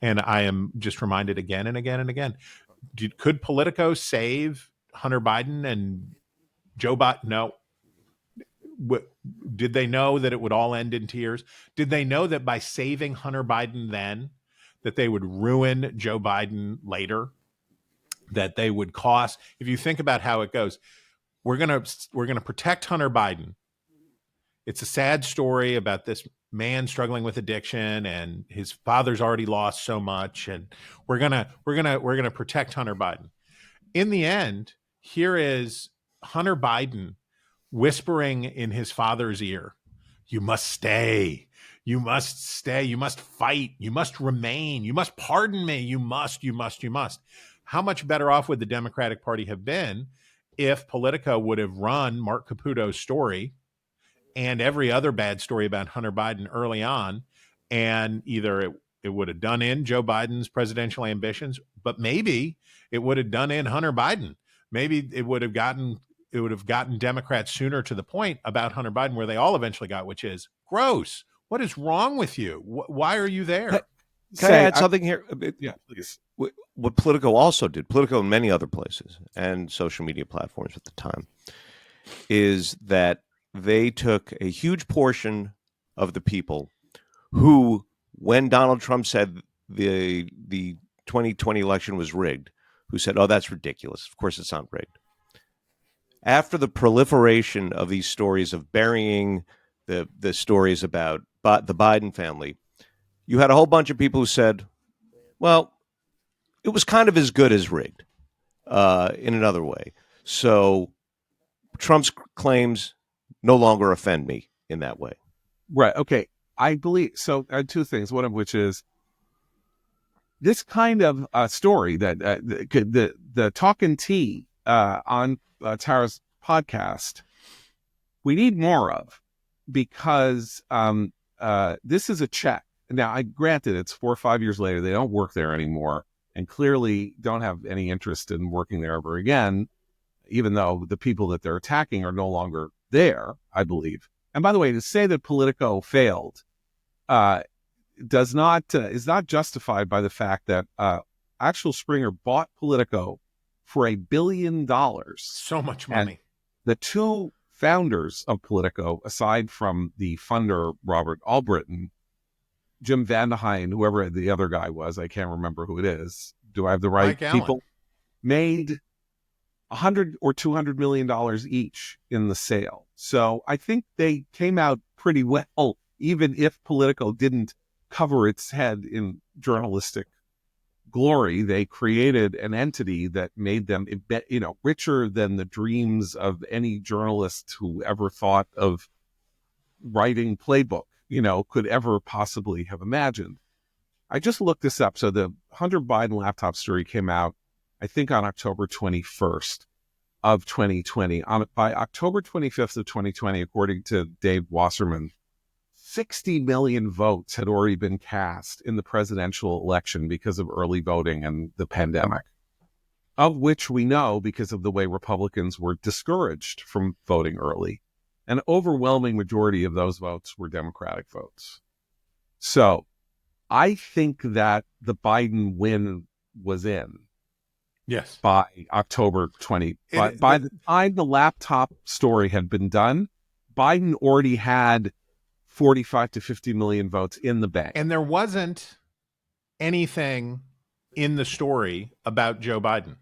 And I am just reminded again and again and again. Could Politico save Hunter Biden and Joe Biden? No. Did they know that it would all end in tears? Did they know that by saving Hunter Biden then, that they would ruin Joe Biden later? That they would cost? If you think about how it goes, we're gonna protect Hunter Biden. It's a sad story about this man struggling with addiction, and his father's already lost so much, and we're gonna protect Hunter Biden. In the end, here is Hunter Biden whispering in his father's ear, you must stay. You must stay. You must fight. You must remain. You must pardon me. You must. How much better off would the Democratic Party have been if Politico would have run Mark Caputo's story and every other bad story about Hunter Biden early on, and either it would have done in Joe Biden's presidential ambitions, but maybe it would have done in Hunter Biden. Maybe it would have gotten Democrats sooner to the point about Hunter Biden where they all eventually got, which is gross. What is wrong with you? Why are you there? Can I add something here? Yeah, please. What Politico also did, Politico and many other places and social media platforms at the time, is that they took a huge portion of the people who, when Donald Trump said the 2020 election was rigged, who said, "Oh, that's ridiculous. Of course it's not rigged." After the proliferation of these stories of burying the stories about the Biden family, you had a whole bunch of people who said, "Well, it was kind of as good as rigged in another way." So Trump's claims no longer offend me in that way. Right. Okay. I believe so. Two things. One of which is this kind of story that the talking tea on Tara's podcast, we need more of, because this is a check. Now, I granted it's 4 or 5 years later, they don't work there anymore, and clearly don't have any interest in working there ever again, even though the people that they're attacking are no longer there, I believe. And by the way, to say that Politico failed is not justified by the fact that Axel Springer bought Politico for $1 billion. So much money. And the two founders of Politico, aside from the funder Robert Albritton, Jim Vandehine, whoever the other guy was, I can't remember who it is. Do I have the right Mike people? Allen. Made $100 or $200 million each in the sale. So I think they came out pretty well, even if Politico didn't cover its head in journalistic glory. They created an entity that made them, richer than the dreams of any journalist who ever thought of writing playbook, could ever possibly have imagined. I just looked this up. So the Hunter Biden laptop story came out, I think, on October 21st of 2020. By October 25th of 2020, according to Dave Wasserman, 60 million votes had already been cast in the presidential election because of early voting and the pandemic, of which we know, because of the way Republicans were discouraged from voting early, an overwhelming majority of those votes were Democratic votes. So I think that the Biden win was in. Yes. By October 20. By the time the laptop story had been done, Biden already had 45 to 50 million votes in the bank. And there wasn't anything in the story about Joe Biden.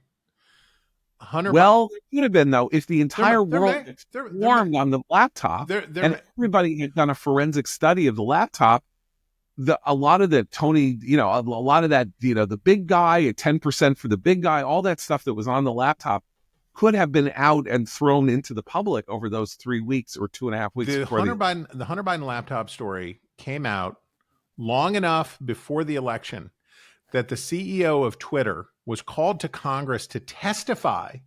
There could have been, though, if the entire world warmed on the laptop and everybody had done a forensic study of the laptop. A lot of the the big guy, 10% for the big guy, all that stuff that was on the laptop could have been out and thrown into the public over those 3 weeks or 2.5 weeks. The Hunter Biden laptop story came out long enough before the election that the CEO of Twitter was called to Congress to testify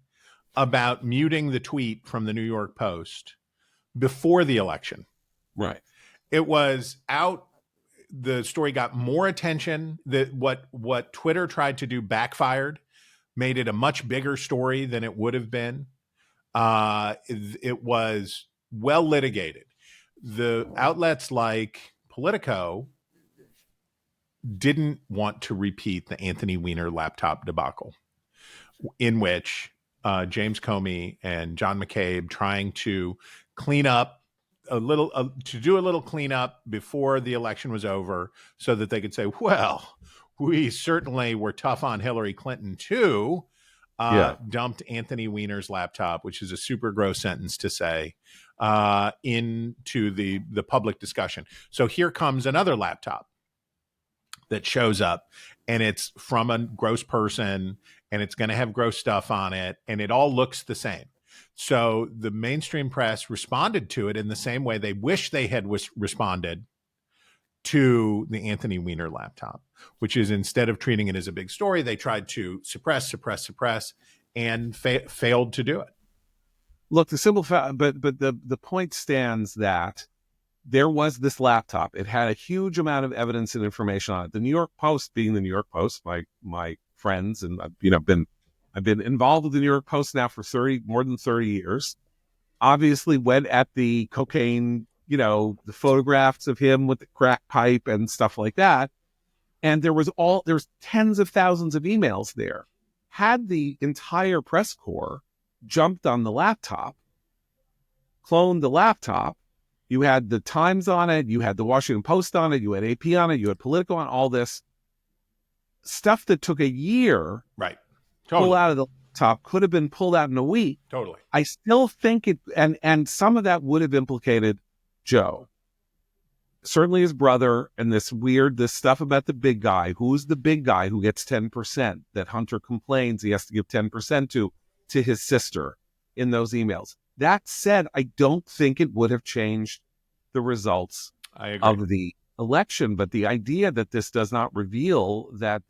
about muting the tweet from the New York Post before the election. Right. It was out. The story got more attention. That what Twitter tried to do backfired, made it a much bigger story than it would have been. It was well litigated. The outlets like Politico didn't want to repeat the Anthony Weiner laptop debacle, in which James Comey and John McCabe trying to clean up do a little cleanup before the election was over, so that they could say, well, we certainly were tough on Hillary Clinton too. Dumped Anthony Weiner's laptop, which is a super gross sentence to say, into the public discussion. So here comes another laptop that shows up, and it's from a gross person, and it's going to have gross stuff on it, and it all looks the same. So the mainstream press responded to it in the same way they wish they had responded to the Anthony Weiner laptop, which is, instead of treating it as a big story, they tried to suppress, and failed to do it. Look, the simple fact, but the point stands that there was this laptop. It had a huge amount of evidence and information on it. The New York Post, being the New York Post, my friends, and I've been involved with the New York Post now for more than 30 years. Obviously went at the cocaine, the photographs of him with the crack pipe and stuff like that. And there's tens of thousands of emails there. Had the entire press corps jumped on the laptop, cloned the laptop, you had the Times on it, you had the Washington Post on it, you had AP on it, you had Politico on all this. stuff that took a year Right. pull Totally. out of the laptop could have been pulled out in a week. Totally. I still think it, and some of that would have implicated Joe. Certainly his brother, and this stuff about the big guy. Who's the big guy who gets 10% that Hunter complains he has to give 10% to his sister in those emails? That said, I don't think it would have changed the results of the election. But the idea that this does not reveal that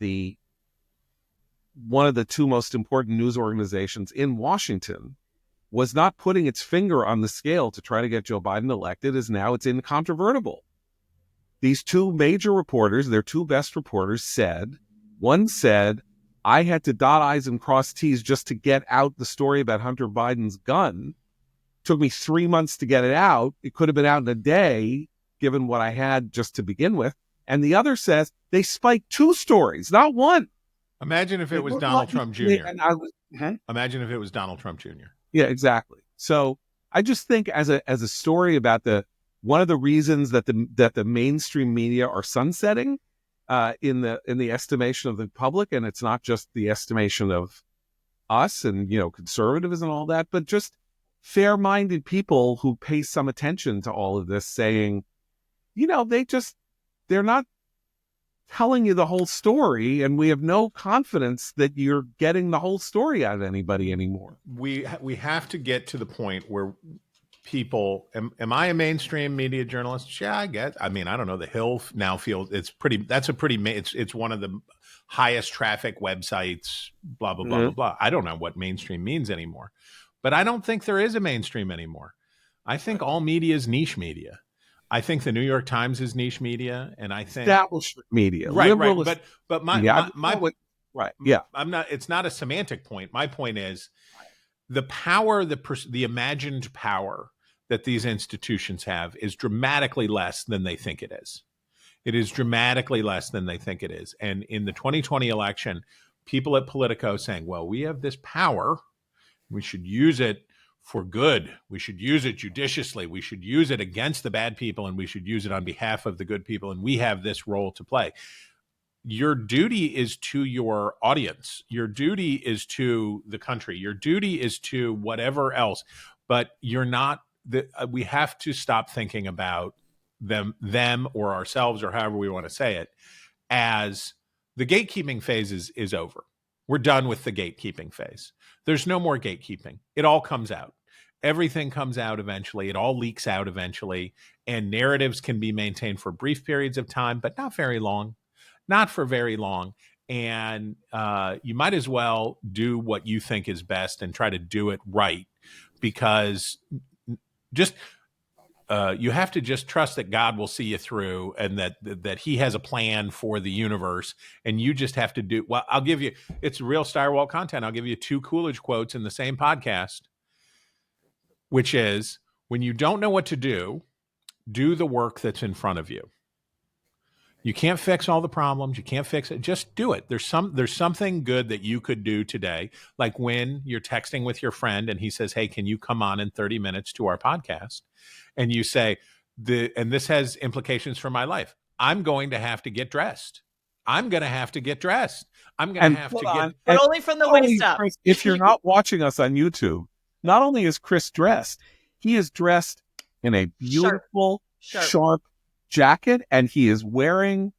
one of the two most important news organizations in Washington was not putting its finger on the scale to try to get Joe Biden elected is now it's incontrovertible. These two major reporters, their two best reporters, one said, I had to dot I's and cross T's just to get out the story about Hunter Biden's gun. Took me 3 months to get it out. It could have been out in a day, given what I had just to begin with. And the other says they spiked two stories, not one. Imagine if it was Donald Trump Jr. Imagine if it was Donald Trump Jr. Yeah, exactly. So I just think as a story about one of the reasons that the mainstream media are sunsetting in the estimation of the public, and it's not just the estimation of us and conservatives and all that, but just fair-minded people who pay some attention to all of this, saying, they're not telling you the whole story, and we have no confidence that you're getting the whole story out of anybody anymore. We have to get to the point where people, am I a mainstream media journalist? Yeah, I guess. I mean, I don't know. The Hill now feels it's one of the highest traffic websites, blah, blah, blah, blah, blah. I don't know what mainstream means anymore, but I don't think there is a mainstream anymore. I think all media is niche media. I think the New York Times is niche media, and I think established media, right. But my yeah. I'm not. It's not a semantic point. My point is the power, the imagined power that these institutions have is dramatically less than they think it is. It is dramatically less than they think it is. And in the 2020 election, people at Politico saying, "Well, we have this power, we should use it for good. We should use it judiciously. We should use it against the bad people, and we should use it on behalf of the good people. And we have this role to play." Your duty is to your audience. Your duty is to the country. Your duty is to whatever else. But you're not. We have to stop thinking about them or ourselves, or however we want to say it, as the gatekeeping phase is over. We're done with the gatekeeping phase. There's no more gatekeeping. It all comes out. Everything comes out eventually. It all leaks out eventually. And narratives can be maintained for brief periods of time, but not very long. Not for very long. And you might as well do what you think is best and try to do it right, because you have to just trust that God will see you through, and that he has a plan for the universe, and you just have to do, well, I'll give you, it's real Styrewalt content. I'll give you two Coolidge quotes in the same podcast, which is, when you don't know what to do the work that's in front of you. You can't fix all the problems. You can't fix it. Just do it. There's something good that you could do today. Like when you're texting with your friend and he says, "Hey, can you come on in 30 minutes to our podcast?" And you say, and this has implications for my life. I'm going to have to get dressed. I'm going to have to get dressed. I'm going to have to get, but only from the waist up. Chris, if you're not watching us on YouTube, not only is Chris dressed, he is dressed in a beautiful, sharp jacket, and he is wearing,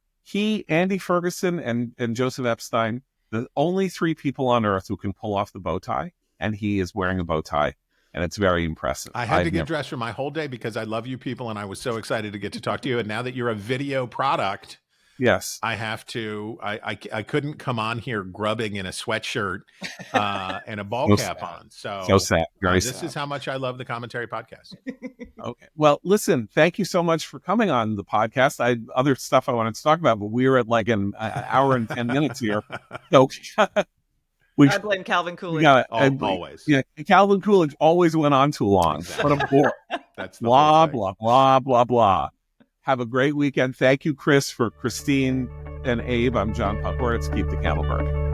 Andy Ferguson and Joseph Epstein, the only three people on earth who can pull off the bow tie, and he is wearing a bow tie, and it's very impressive. I had to get dressed for my whole day because I love you people, and I was so excited to get to talk to you. And now that you're a video product, yes, I have to. I couldn't come on here grubbing in a sweatshirt and a ball cap on. So sad. This is how much I love the Commentary Podcast. Okay. Well, listen, thank you so much for coming on the podcast. I had other stuff I wanted to talk about, but we were at like an hour and 10 minutes here. So I blame Calvin Coolidge. Always. Yeah, Calvin Coolidge always went on too long. Exactly. What a bore. That's the blah, blah, blah, blah, blah. Have a great weekend. Thank you, Chris, for Christine and Abe. I'm John Podhoretz. Keep the candle burning.